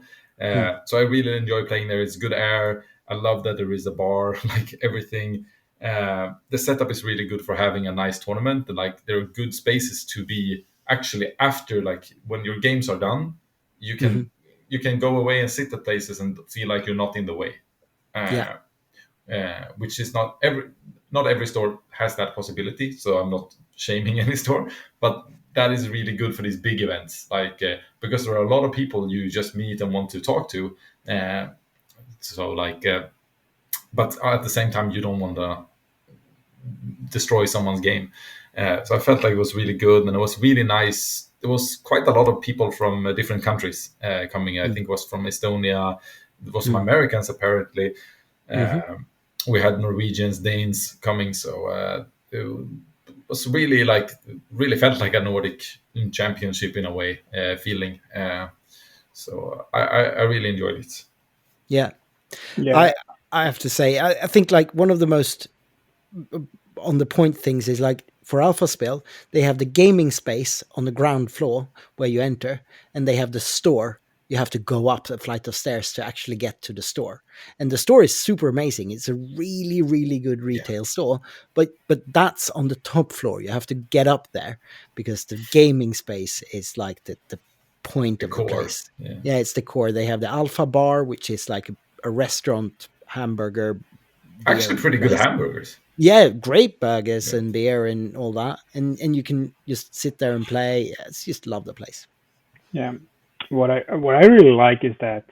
So I really enjoy playing there. It's good air. I love that there is a bar, like everything. The setup is really good for having a nice tournament. Like there are good spaces to be actually after, like when your games are done, you can go away and sit at places and feel like you're not in the way. Which is not every store has that possibility. So I'm not shaming any store, but that is really good for these big events, like because there are a lot of people you just meet and want to talk to. So like, but at the same time, you don't want to destroy someone's game. So I felt like it was really good, and it was really nice. There was quite a lot of people from different countries coming. I think it was from Estonia. There was some Americans apparently. We had Norwegians, Danes coming. So it was really felt like a Nordic championship in a way, feeling. So I really enjoyed it. Yeah. I have to say, I think like one of the most on the point things is like for Alphaspel, they have the gaming space on the ground floor where you enter, and they have the store. You have to go up a flight of stairs to actually get to the store. And the store is super amazing. It's a really, really good retail store, but that's on the top floor. You have to get up there because the gaming space is like the point of the place. Yeah, it's the core. They have the Alpha Bar, which is like a restaurant, hamburger. Actually pretty good hamburgers. Yeah, great burgers and beer and all that. And you can just sit there and play. It's just love the place. Yeah. what I really like is that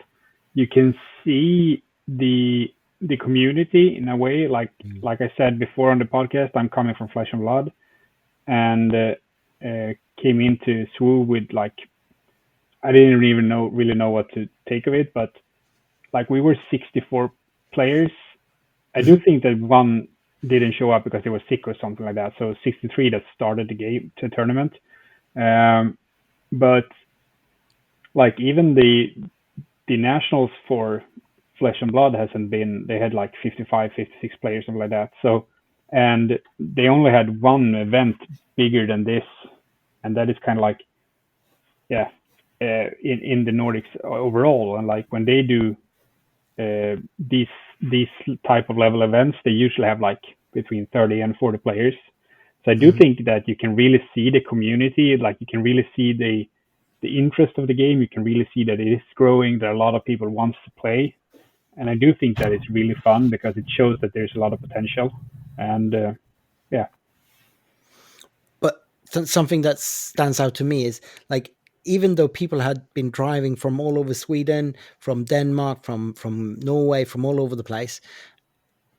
you can see the community in a way. Like I said before on the podcast, I'm coming from Flesh and Blood, and came into SWU with like I didn't even really know what to take of it, but like we were 64 players. I do think that one didn't show up because they were sick or something like that. So 63 that started the tournament. But like even the nationals for Flesh and Blood hasn't been. They had like 55, 56 players, something like that. So and they only had one event bigger than this, and that is kind of like yeah, in the Nordics overall. And like when they do these type of level events, they usually have like between 30 and 40 players. So I do think that you can really see the community, like you can really see the interest of the game. You can really see that it is growing, that a lot of people wants to play. And I do think that it's really fun because it shows that there's a lot of potential. And yeah. But something that stands out to me is like, even though people had been driving from all over Sweden, from Denmark, from Norway, from all over the place,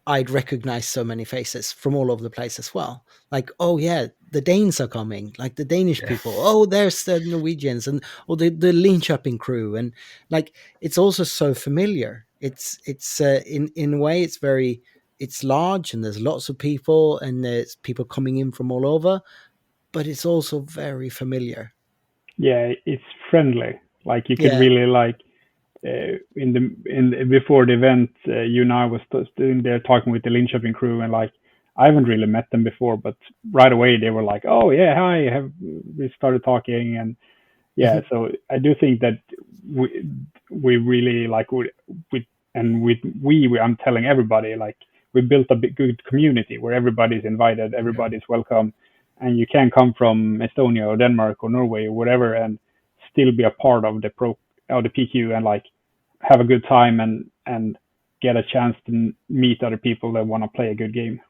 I'd recognize so many faces from all over the place as well. Like, oh yeah, the Danes are coming, like the Danish people. Oh, there's the Norwegians and or the Linköping crew, and like it's also so familiar. It's in a way it's large and there's lots of people and there's people coming in from all over, but it's also very familiar. Yeah, it's friendly. Like you can Yeah. really like before the event, you and I was sitting there talking with the Linköping crew, and like I haven't really met them before, but right away they were like, "Oh yeah, hi." We started talking, and yeah, so I do think that we really like I'm telling everybody like we built a big good community where everybody's invited, everybody's welcome, and you can come from Estonia or Denmark or Norway or whatever and still be a part of the PQ and like have a good time and get a chance to meet other people that want to play a good game.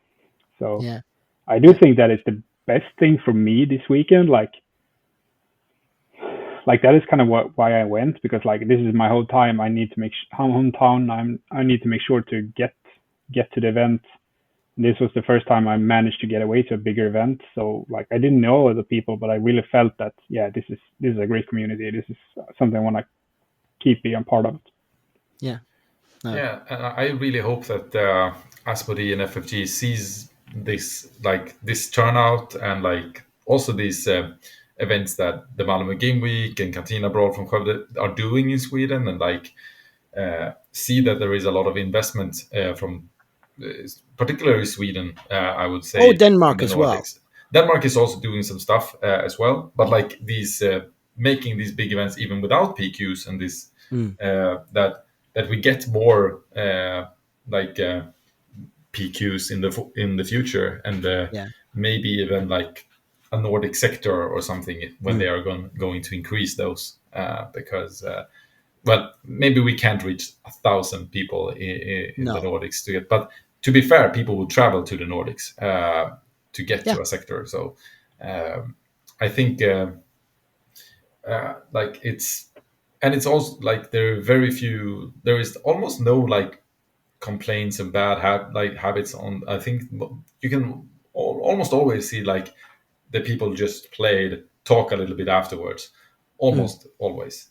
So Yeah. I do think that is the best thing for me this weekend. Like that is kind of why I went, because like this is my whole time. I need to make hometown. I need to make sure to get to the event. This was the first time I managed to get away to a bigger event. So like I didn't know other people, but I really felt that yeah, this is a great community. This is something I want to keep being part of. Yeah. No. Yeah, and I really hope that Aspody and FFG sees this turnout and like also these events that the Malmö Game Week and Cantina Brawl from Skövde are doing in Sweden, and like see that there is a lot of investment from particularly Sweden, I would say. Oh, Denmark in the as Nordics. well. Denmark is also doing some stuff as well, but like these making these big events even without PQs and this that we get more PQs in the future, and maybe even like a Nordic sector or something when they are going to increase those because but maybe we can't reach 1,000 people in the Nordics to get. But to be fair, people will travel to the Nordics to get to a sector. So I think like it's also like there are very few. There is almost no like complaints and bad habits on. I think you can almost always see like the people just played, talk a little bit afterwards, almost always.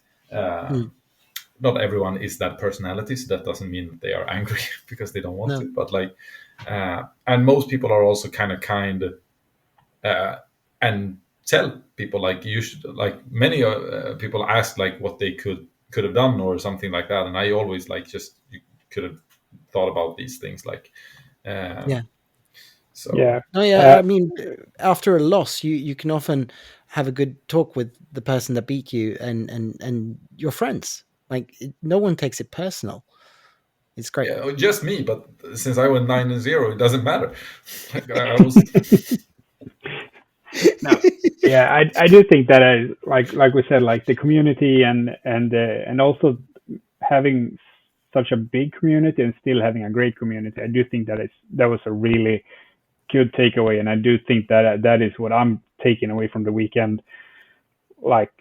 Not everyone is that personality, so that doesn't mean that they are angry because they don't want to. But like, and most people are also kind and tell people like you should. Like many people ask like what they could have done or something like that, and I always like just you could have thought about these things like. So yeah. I mean, after a loss, you can often have a good talk with the person that beat you and your friends. Like no one takes it personal. It's great. Yeah, just me, but since I went 9-0, it doesn't matter. Like, I was. No, yeah, I do think that like we said, like the community and also having such a big community and still having a great community. I do think that was a really good takeaway, and I do think that is what I'm taking away from the weekend. Like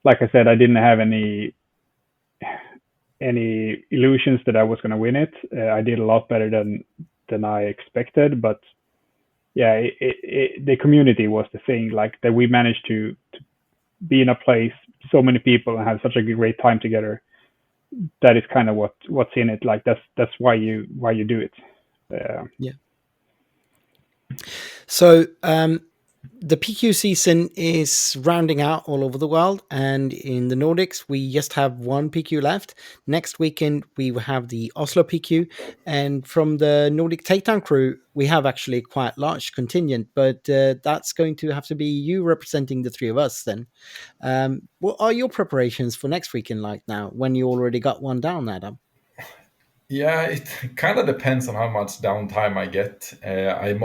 like I said, I didn't have any illusions that I was going to win it. I did a lot better than I expected, but yeah, the community was the thing. Like that, we managed to be in a place, so many people, and have such a great time together. That is kind of what's in it. Like that's why you do it. Yeah. So the PQ season is rounding out all over the world, and in the Nordics, we just have one PQ left. Next weekend, we will have the Oslo PQ, and from the Nordic Takedown crew, we have actually quite large contingent, but that's going to have to be you representing the three of us then. What are your preparations for next weekend like now, when you already got one down, Adam? Yeah, it kind of depends on how much downtime I get. I've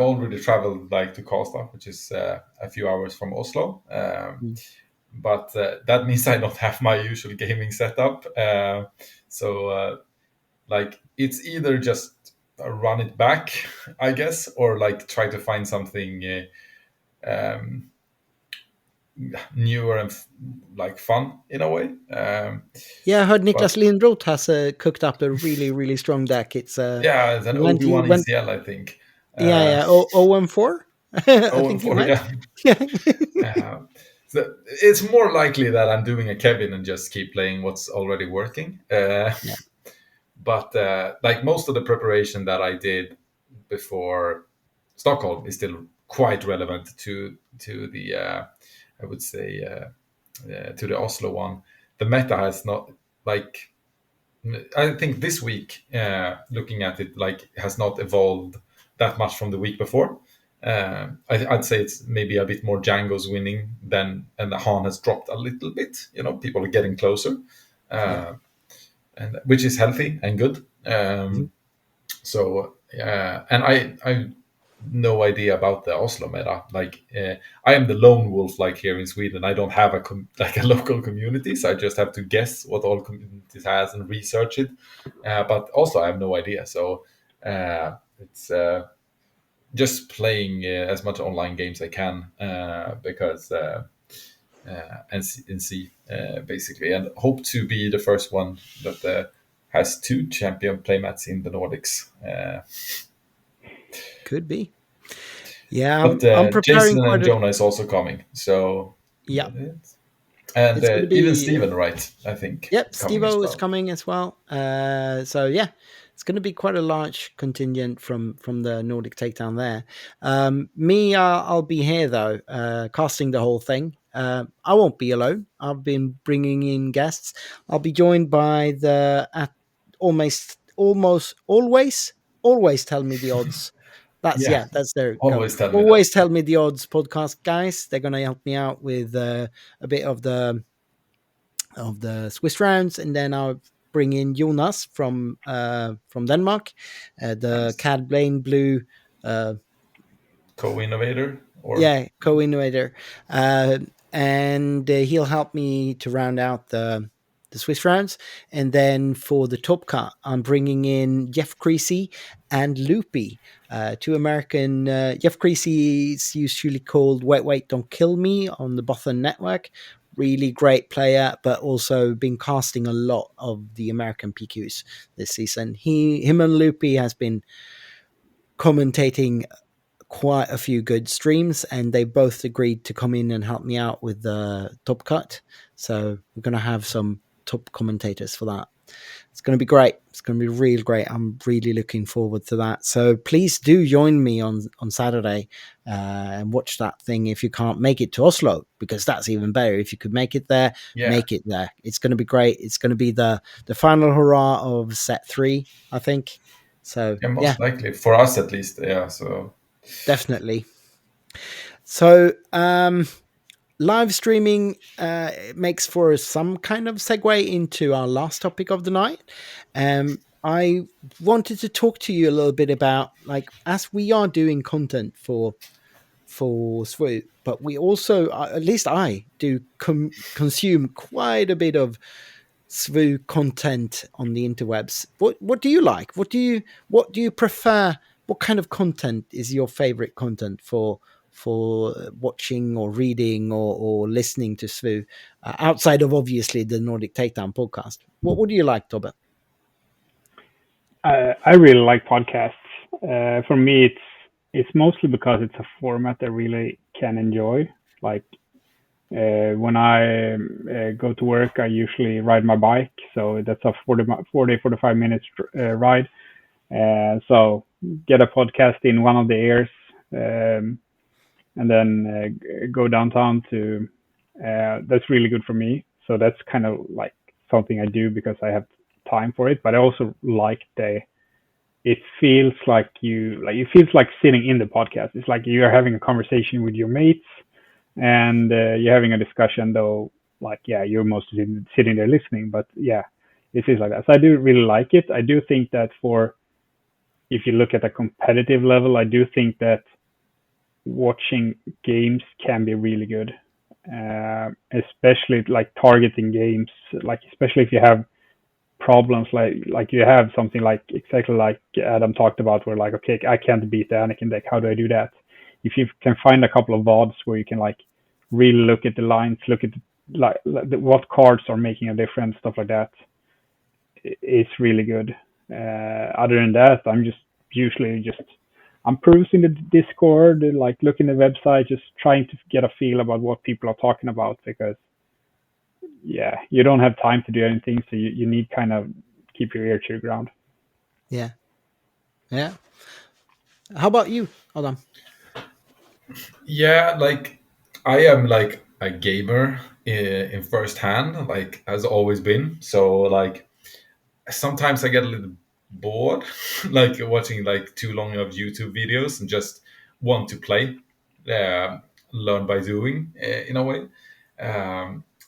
already traveled like to Karlstad, which is a few hours from Oslo. But that means I don't have my usual gaming setup. So like it's either just run it back, I guess, or like try to find something newer and like fun in a way. Yeah, I heard Niklas But Lindroth has cooked up a really, really strong deck. It's yeah, it's an he OB1 went, ECL, I think. yeah, 014. I Oh, and think he four, went. yeah. Yeah. So it's more likely that I'm doing a Kevin and just keep playing what's already working. Yeah. But like most of the preparation that I did before Stockholm is still quite relevant to the I would say to the Oslo one. The meta has not like I think this week looking at it like has not evolved that much from the week before. I'd say it's maybe a bit more Django's winning than and the Han has dropped a little bit. You know, people are getting closer, Yeah. and which is healthy and good. Mhm. So and I no idea about the Oslo meta. Like I am the lone wolf. Like here in Sweden, I don't have like a local community, so I just have to guess what all communities has and research it. But also, I have no idea. So it's just playing as much online games I can because and see basically, and hope to be the first one that has two champion playmats in the Nordics. Could be. Yeah, But I'm preparing Jason quite and a. Jonah is also coming, so Yeah, and it's going to even be. Steven, right? I think Yep, coming as Steve-O is well. coming as well. So yeah, it's going to be quite a large contingent from the Nordic Takedown there. Me, I'll be here though, casting the whole thing. I won't be alone. I've been bringing in guests. I'll be joined by the always tell me the odds. Yeah, That's their go. always tell me that. Always tell me the odds podcast guys. They're going to help me out with a bit of the Swiss rounds, and then I'll bring in Jonas from Denmark, the Nice. Cad Blaine Blue, uh, Co-innovator or yeah, co-innovator, and he'll help me to round out the Swiss rounds. And then for the top cut, I'm bringing in Jeff Creasy and Loopy, two American. Jeff Creasy is usually called Wait Wait Don't Kill Me on the Bothan Network. Really great player, but also been casting a lot of the American PQs this season. Him and Loopy has been commentating quite a few good streams, and they both agreed to come in and help me out with the top cut. So we're going to have some top commentators for that. It's going to be great. It's going to be real great. I'm really looking forward to that. So please do join me on Saturday and watch that thing if you can't make it to Oslo, because that's even better. If you could make it there, yeah, make it there. It's going to be great. It's going to be the final hurrah of set 3, I think. So yeah, yeah, most likely for us at least. Yeah, so definitely. So live streaming makes for some kind of segue into our last topic of the night. I wanted to talk to you a little bit about, like, as we are doing content for Swoop, but we also, at least I do consume quite a bit of Swoop content on the interwebs. What do you like? What do you prefer? What kind of content is your favorite content for for watching or reading or listening to Svu, outside of obviously the Nordic Takedown podcast? What do you like, Tobbe? I really like podcasts. For me, it's mostly because it's a format I really can enjoy. Like when I go to work, I usually ride my bike, so that's a 45 minutes ride. So get a podcast in one of the ears, and then go downtown to. That's really good for me. So that's kind of like something I do because I have time for it. But I also like it feels like it feels like sitting in the podcast. It's like you're having a conversation with your mates, and you're having a discussion. Though, like, yeah, you're mostly sitting there listening. But yeah, it feels like that. So I do really like it. I do think that if you look at a competitive level, I do think that watching games can be really good, especially like targeting games. Like especially if you have problems like you have something like exactly like Adam talked about, where like, okay, I can't beat the Anakin deck. How do I do that? If you can find a couple of VODs where you can like really look at the lines, look at what cards are making a difference, stuff like that, it's really good. Other than that, I'm I'm perusing the Discord, like looking at the website, just trying to get a feel about what people are talking about, because yeah, you don't have time to do anything, so you need kind of keep your ear to the ground. Yeah. How about you, Adam? Yeah, like I am like a gamer in first hand, like has always been. So like sometimes I get a little bored, like watching like too long of YouTube videos and just want to play, uh, learn by doing in a way.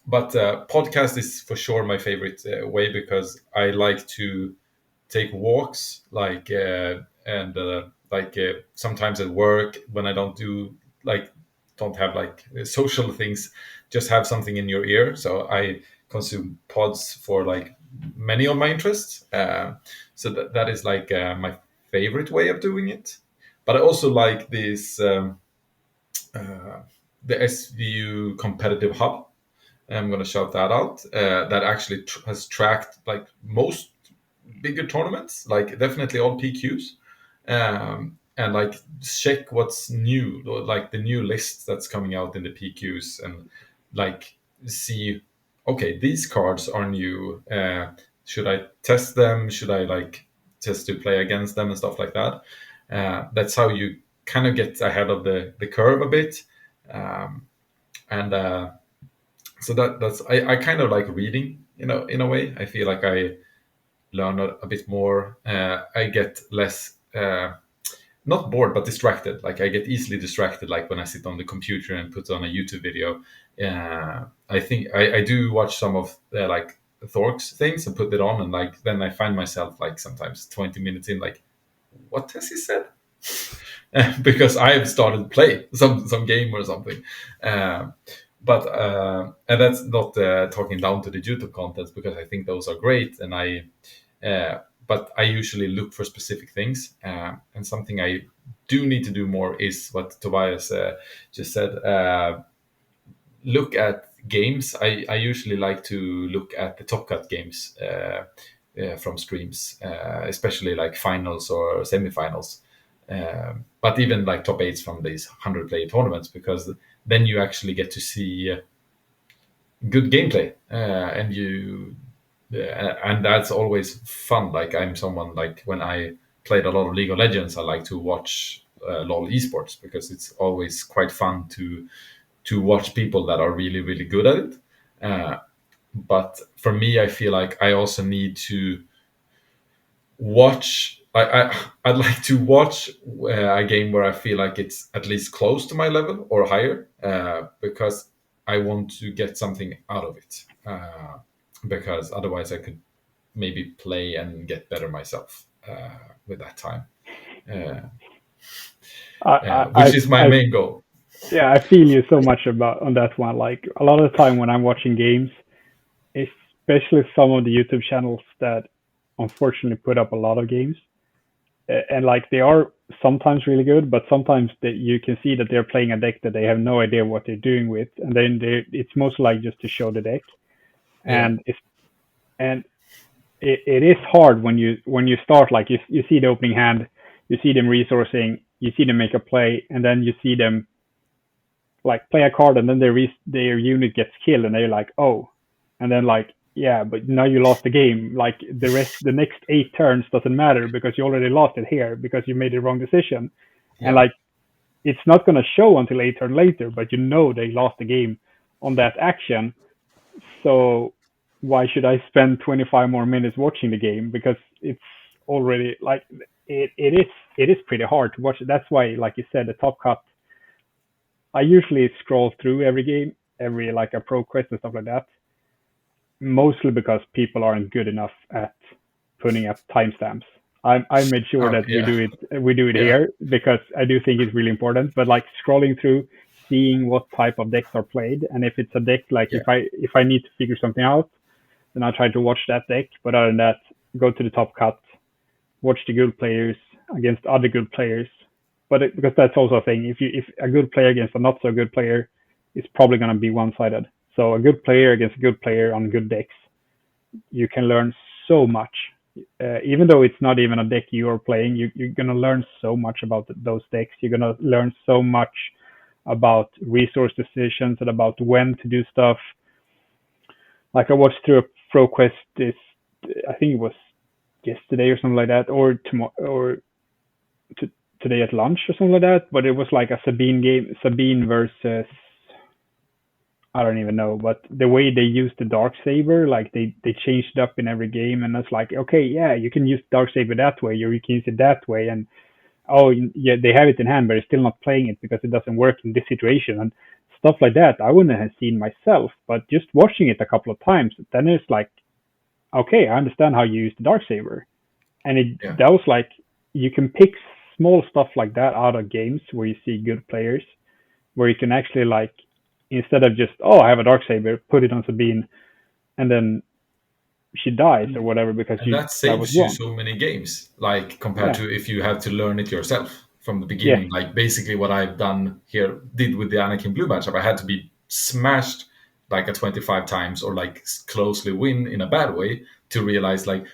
But podcast is for sure my favorite way, because I like to take walks, like and like sometimes at work when I don't have like social things, just have something in your ear. So I consume pods for like many of my interests. So that is like my favorite way of doing it. But I also like this the SVU competitive hub. I'm going to shout that out. That actually has tracked like most bigger tournaments, like definitely all PQs, and like check what's new, like the new list that's coming out in the PQs, and like see, okay, these cards are new. Should I test them? Should I like test to play against them and stuff like that? That's how you kind of get ahead of the curve a bit, and so that's I kind of like reading, in a way. I feel like I learn a bit more. I get less, not bored, but distracted. Like I get easily distracted, like when I sit on the computer and put on a YouTube video. I think I do watch some of like Thork's things and put it on, and like then I find myself like sometimes 20 minutes in, like, what has he said? Because I have started play some game or something. But and that's not talking down to the YouTube contents, because I think those are great, and but I usually look for specific things, and something I do need to do more is what Tobias just said. Look at games. I usually like to look at the top cut games from streams, especially like finals or semifinals. But even like top eights from these 100-player tournaments, because then you actually get to see good gameplay, and that's always fun. Like I'm someone, like when I played a lot of League of Legends, I like to watch LoL esports, because it's always quite fun to watch people that are really really good at it. But for me, I feel like I also need to watch. I'd like to watch a game where I feel like it's at least close to my level or higher, because I want to get something out of it. Because otherwise, I could maybe play and get better myself with that time, which is my main goal. Yeah, I feel you so much about on that one. Like a lot of the time when I'm watching games, especially some of the YouTube channels that unfortunately put up a lot of games, and like they are sometimes really good, but sometimes you can see that they're playing a deck that they have no idea what they're doing with, and then it's most like just to show the deck, Yeah. And it is hard when you start, like you see the opening hand, you see them resourcing, you see them make a play, and then you see them like play a card, and then their unit gets killed, and they're like, oh, and then like, yeah, but now you lost the game. Like the next 8 turns doesn't matter because you already lost it here because you made the wrong decision, Yeah. and like it's not gonna show until 8 turns later, but you know they lost the game on that action. So why should I spend 25 more minutes watching the game? Because it's already like it is pretty hard to watch. That's why, like you said, the top cut. I usually scroll through every game, every like a pro quest and stuff like that. Mostly because people aren't good enough at putting up timestamps. I made sure that we do it Yeah. here because I do think it's really important. But like scrolling through, seeing what type of decks are played, and if it's a deck like if I need to figure something out, then I try to watch that deck. But other than that, go to the top cut, watch the good players against other good players. But because that's also a thing. If a good player against a not so good player, it's probably going to be one-sided. So a good player against a good player on good decks, you can learn so much. Even though it's not even a deck you are playing, you're going to learn so much about those decks. You're going to learn so much about resource decisions and about when to do stuff. Like I watched through a pro quest I think it was yesterday or something like that, or tomorrow, or today at lunch or something like that. But it was like a Sabine game, Sabine versus I don't even know, but the way they used the dark saber, like they changed it up in every game, and it's like, okay, yeah, you can use dark saber that way, or you can use it that way, and oh yeah, they have it in hand, but they're still not playing it because it doesn't work in this situation, and stuff like that. I wouldn't have seen myself, but just watching it a couple of times, then it's like, okay, I understand how you use the dark saber, and that was like you can pick small stuff like that out of games where you see good players, where you can actually like instead of just I have a dark saber, put it on Sabine, and then she dies or whatever because that saves you so many games, like compared to if you have to learn it yourself from the beginning. Like basically what I've did with the Anakin Blue matchup, I had to be smashed like a 25 times or like closely win in a bad way to realize like,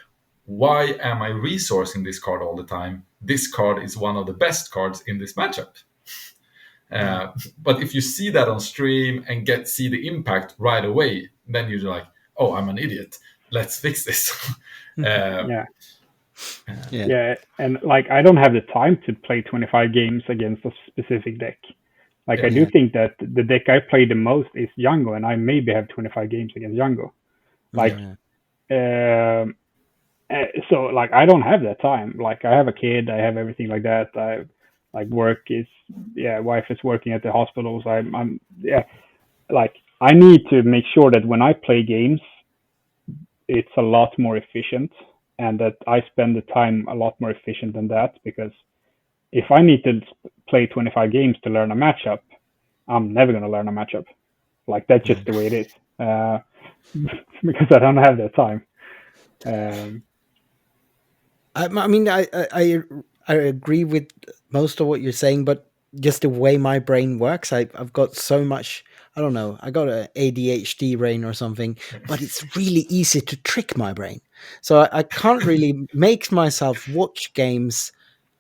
why am I resourcing this card all the time? This card is one of the best cards in this matchup. But if you see that on stream and see the impact right away, then you're like, oh, I'm an idiot. Let's fix this. Yeah, and like I don't have the time to play 25 games against a specific deck. Like I do think that the deck I play the most is Django, and I maybe have 25 games against Django. Like, so like I don't have that time. Like I have a kid, I have everything like that. I like wife is working at the hospital, so I'm like I need to make sure that when I play games, it's a lot more efficient, and that I spend the time a lot more efficient than that. Because if I need to play 25 games to learn a matchup, I'm never going to learn a matchup. Like that's just the way it is, because I don't have that time. I mean, I agree with most of what you're saying, but just the way my brain works, I've got so much. I don't know. I got an ADHD brain or something, but it's really easy to trick my brain. So I can't really make myself watch games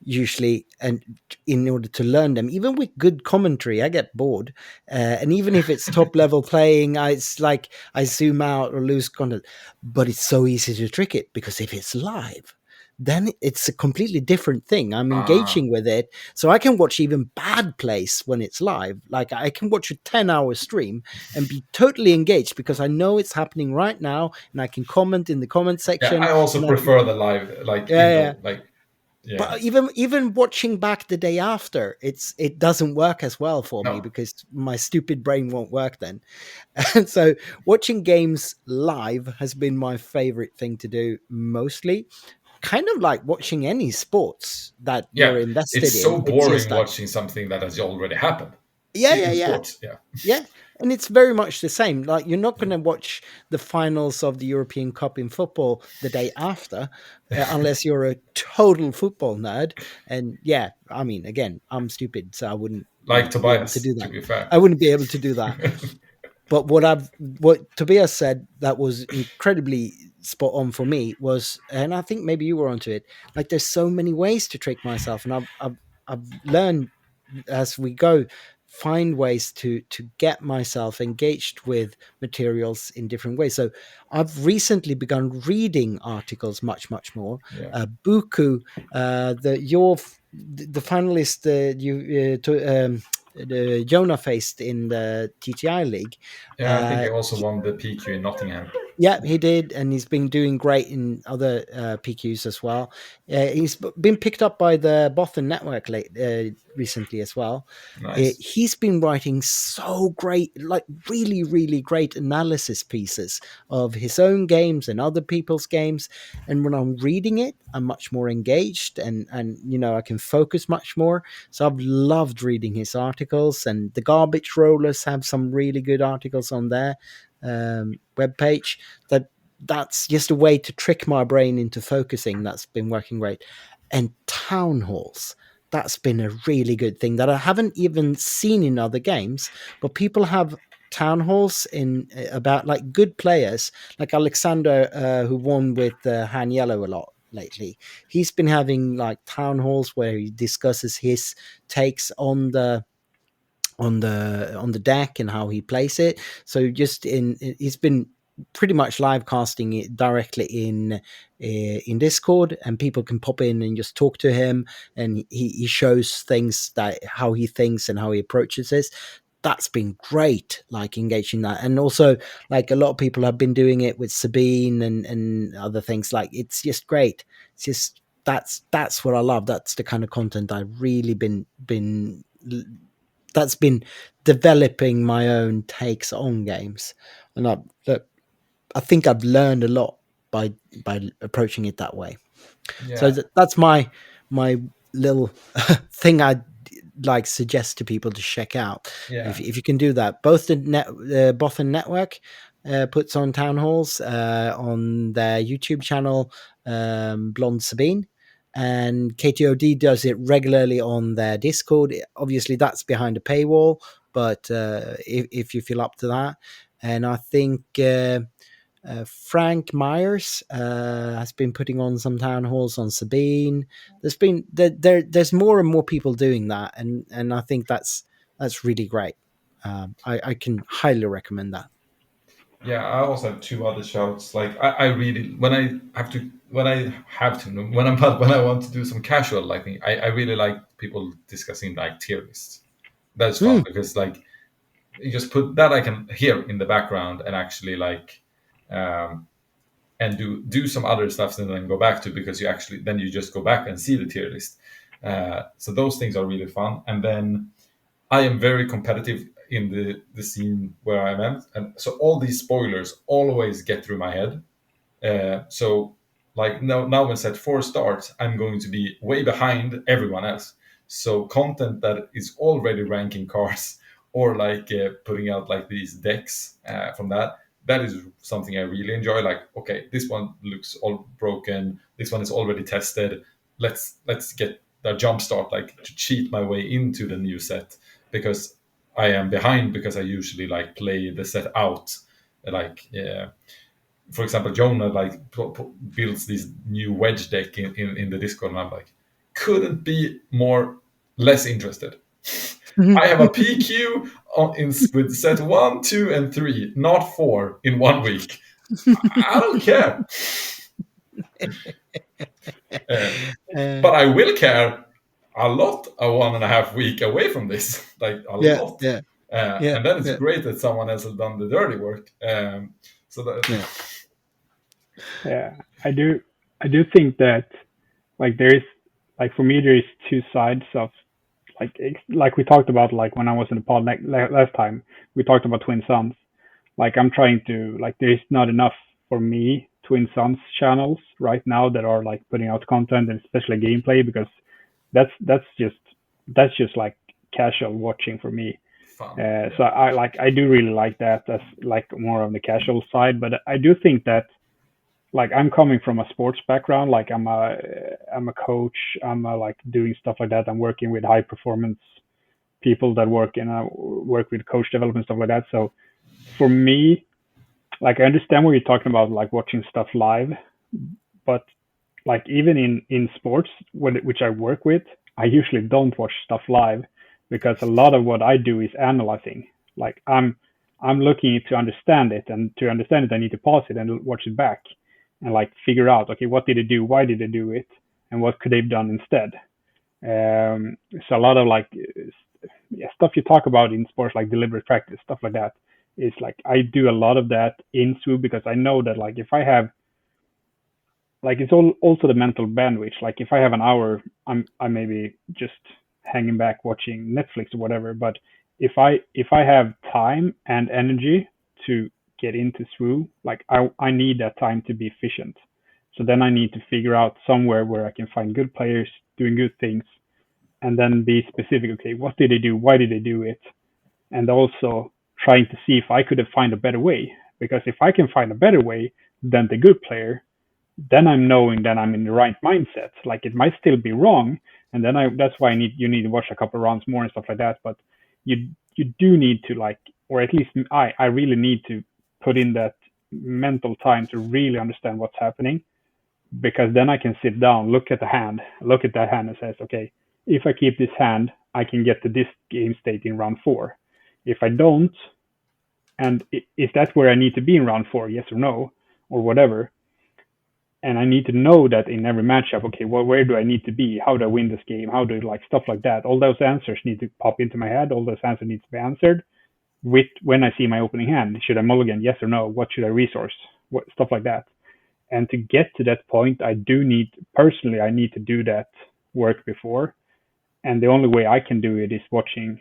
usually, and in order to learn them, even with good commentary, I get bored. And even if it's top level playing, it's like I zoom out or lose content. But it's so easy to trick it because if it's live, then it's a completely different thing. I'm engaging with it. So I can watch even bad plays when it's live. Like I can watch a 10-hour stream and be totally engaged because I know it's happening right now and I can comment in the comment section. I also prefer the live, like, But even watching back the day after, it doesn't work as well for me because my stupid brain won't work then. And so watching games live has been my favorite thing to do mostly. Kind of like watching any sports that you're invested in. It's so boring watching something that has already happened. Yeah. and it's very much the same. Like, you're not going to watch the finals of the European Cup in football the day after, unless you're a total football nerd. And yeah, I mean, again, I'm stupid, so I wouldn't, Like be able to Tobias, do to that. be fair. I wouldn't be able to do that. But what Tobias said that was incredibly spot on for me was, and I think maybe you were onto it. Like, there's so many ways to trick myself, and I've learned as we go, find ways to get myself engaged with materials in different ways. So I've recently begun reading articles much more. Yeah. Buku, the finalist the Jonah faced in the TTI league. Yeah, I think he also won the PQ in Nottingham. Yeah, he did, and he's been doing great in other PQs as well. He's been picked up by the Boston Network recently as well. Nice. He's been writing so great, like really great analysis pieces of his own games and other people's games. And when I'm reading it, I'm much more engaged, and I can focus much more. So I've loved reading his articles, and the Garbage Rollers have some really good articles on there. Webpage that's just a way to trick my brain into focusing. That's been working great. And town halls, that's been a really good thing that I haven't even seen in other games, but people have town halls in about like good players like Alexander, who won with Han Yellow a lot lately. He's been having like town halls where he discusses his takes on the deck and how he plays it. So he's been pretty much live casting it directly in Discord, and people can pop in and just talk to him, and he shows things that how he thinks and how he approaches this. That's been great, like engaging that. And also, like, a lot of people have been doing it with Sabine and other things. Like, it's just great. It's just that's what I love. That's the kind of content I've really been that's been developing my own takes on games. And I think I've learned a lot by approaching it that way. Yeah. So that's my little thing I'd like suggest to people to check out. Yeah. If you can do that. Both the Boston Network puts on town halls on their YouTube channel, Blonde Sabine, and KTOD does it regularly on their Discord. Obviously, that's behind a paywall, but if you feel up to that, and I think Frank Myers has been putting on some town halls on Sabine. There's more and more people doing that, and I think that's really great. I can highly recommend that. Yeah, I also have two other shouts. Like I really when I want to do some casual liking, I really like people discussing like tier lists. That's fun because like you just put that I can hear in the background and actually like and do some other stuff and then go back to, because you just go back and see the tier list. So those things are really fun. And then I am very competitive in the scene where I'm at, and so all these spoilers always get through my head. So like now when set 4 starts, I'm going to be way behind everyone else. So content that is already ranking cards or like putting out like these decks from that is something I really enjoy. Like, okay, this one looks all broken. This one is already tested. Let's get the jump start, like to cheat my way into the new set, because I am behind, because I usually like play the set out. Like, for example, Jonah like builds this new wedge deck in the Discord, and I'm like, couldn't be less interested. I have a PQ with set 1, 2, and 3, not 4 in 1 week. I don't care. But I will care a lot a 1.5 week away from this. Like a lot. Yeah. And then it's great that someone else has done the dirty work. So that. Yeah, I do think that like there is, like, for me there is two sides of like we talked about, like when I was in the pod last time, we talked about Twin Suns. Like, I'm trying to, like, there's not enough for me Twin Suns channels right now that are like putting out content and especially gameplay, because that's just like casual watching for me. fun. So I do really like that as like more on the casual side, but I do think that like I'm coming from a sports background, like I'm a coach, I'm like doing stuff like that. I'm working with high performance people that work with coach development stuff like that. So for me, like I understand what you're talking about, like watching stuff live, but like even in sports which I work with, I usually don't watch stuff live because a lot of what I do is analyzing. Like I'm looking to understand it, and to understand it I need to pause it and watch it back and like figure out, okay, what did they do, why did they do it, and what could they've done instead. So a lot of like stuff you talk about in sports, like deliberate practice, stuff like that, is like I do a lot of that in swoop because I know that like if I have like it's also the mental bandwidth. Like if I have an hour, I maybe just hanging back watching Netflix or whatever. But if I have time and energy to get into swoop, like I need that time to be efficient. So then I need to figure out somewhere where I can find good players doing good things, and then be specific. Okay, what did they do? Why did they do it? And also trying to see if I could have find a better way. Because if I can find a better way than the good player, then I'm knowing that I'm in the right mindset. Like it might still be wrong, and then that's why you need to watch a couple of rounds more and stuff like that. But you do need to like, or at least I really need to put in that mental time to really understand what's happening, because then I can sit down, look at that hand and says, okay, if I keep this hand, I can get to this game state in round 4. If I don't, and is that where I need to be in round 4, yes or no, or whatever. And I need to know that in every matchup, okay, well, where do I need to be? How do I win this game? How do I like stuff like that? All those answers need to pop into my head. All those answers need to be answered with when I see my opening hand. Should I mulligan? Yes or no? What should I resource? What stuff like that. And to get to that point, I need to do that work before. And the only way I can do it is watching.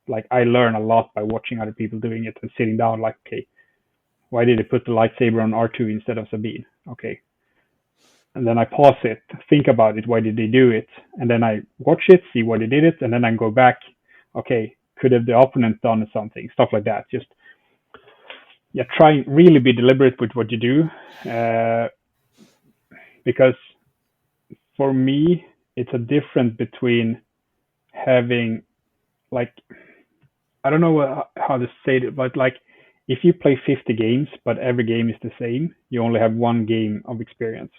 Like I learn a lot by watching other people doing it and sitting down like, okay, why did they put the lightsaber on R2 instead of Sabine? Okay. And then I pause it, think about it, why did they do it? And then I watch it, see why they did it, and then I go back, okay, could have the opponent done something, stuff like that. Just try really be deliberate with what you do. Because for me, it's a difference between having like, I don't know how to say it, but like if you play 50 games, but every game is the same, you only have one game of experience.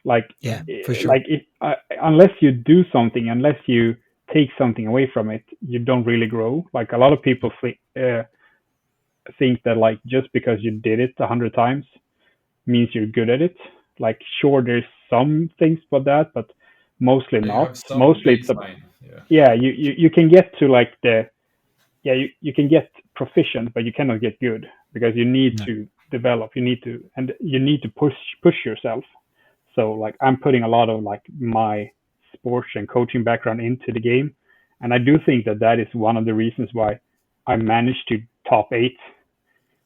Like, Yeah, for sure. like unless you do something, unless you take something away from it, you don't really grow. Like a lot of people think that like just because you did it 100 times means you're good at it. Like sure, there's some things for that, but mostly You not. have some Mostly it's baseline. you can get to like you can get proficient, but you cannot get good because you need to develop. You need to push yourself. So like I'm putting a lot of like my sports and coaching background into the game, and I do think that is one of the reasons why I managed to top 8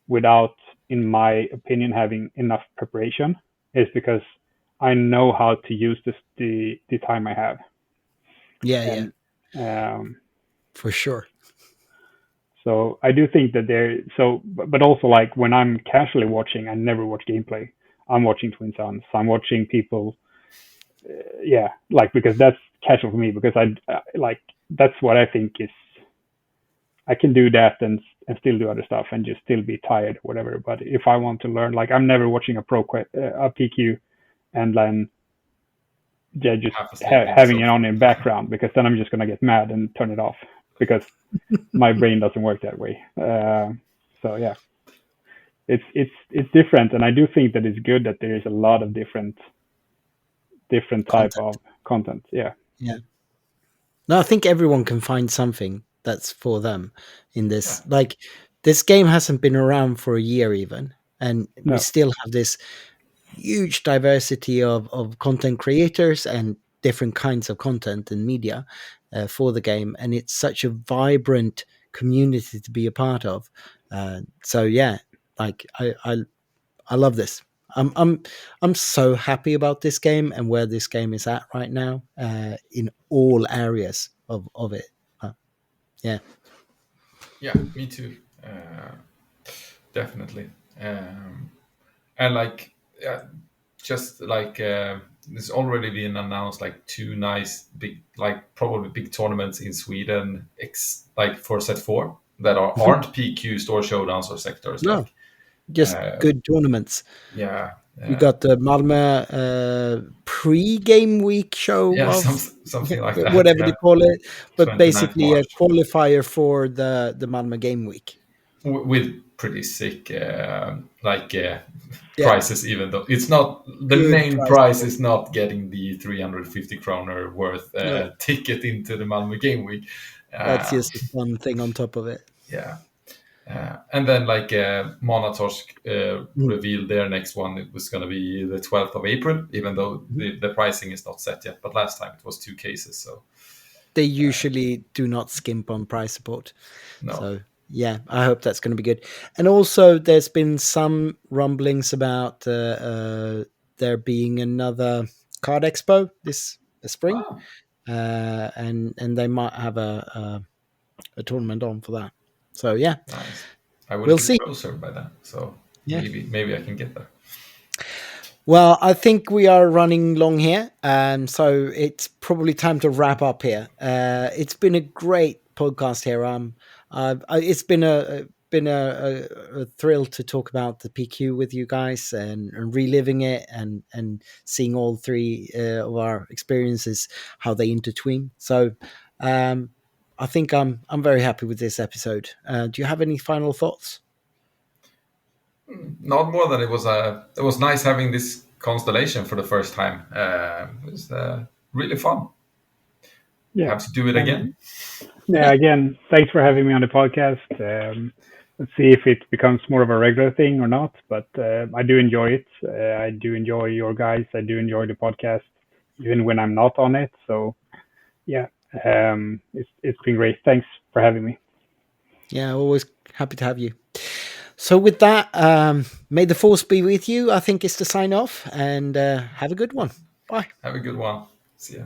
without, in my opinion, having enough preparation, is because I know how to use the time I have. Yeah, yeah. For sure. So I do think that but also like when I'm casually watching, I never watch gameplay. I'm watching Twin Suns. I'm watching people. Like because that's casual for me because like that's what I think is. I can do that and still do other stuff and just still be tired or whatever. But if I want to learn, like I'm never watching a PQ and then just having it on in background, because then I'm just gonna get mad and turn it off because my brain doesn't work that way. So yeah, it's different, and I do think that it's good that there is a lot of different type of content. Yeah. No, I think everyone can find something that's for them in this. Like this game hasn't been around for a year even, and we still have this huge diversity of content creators and different kinds of content and media for the game, and it's such a vibrant community to be a part of. So yeah, like I love this. I'm so happy about this game and where this game is at right now in all areas of it. Yeah. Yeah, me too. Definitely. And like, just like there's already been announced like two nice big, like probably big tournaments in Sweden, like for set four that aren't PQ store showdowns or sectors. No, Like, just good tournaments. yeah, You got the Malmö pre-game week show yeah, of something like that. whatever Yeah, they call it, but 29th basically a March. qualifier for the Malmö game week. With pretty sick Yeah, prices, even though it's not the good main price. price is not getting the 350 kroner worth No, ticket into the Malmö game week. that's uh, just a fun thing on top of it. yeah. And then like Monatorsk Mm. revealed their next one. It was going to be the 12th of April, even though the pricing is not set yet. But last time it was 2 cases, so They usually do not skimp on price support. no. So yeah, I hope that's going to be good. And also, there's been some rumblings about there being another card expo this spring, Ah, and they might have a tournament on for that. So yeah, nice. I would we'll have been see. closer by then, so Yeah. maybe I can get there. Well, I think we are running long here, so it's probably time to wrap up here. It's been a great podcast here. It's been a thrill to talk about the PQ with you guys and reliving it and seeing all three of our experiences, how they intertwine. So, I think I'm very happy with this episode. Do you have any final thoughts? Not more than it was nice having this constellation for the first time. It was really fun. Yeah. Have to do it again. Yeah, again, thanks for having me on the podcast. Let's see if it becomes more of a regular thing or not, but I do enjoy it. I do enjoy your guys. I do enjoy the podcast, even when I'm not on it. So, yeah, it's been great. Thanks for having me. Yeah, always happy to have you. So with that, may the force be with you, I think is to sign off, and have a good one. Bye. Have a good one. See ya.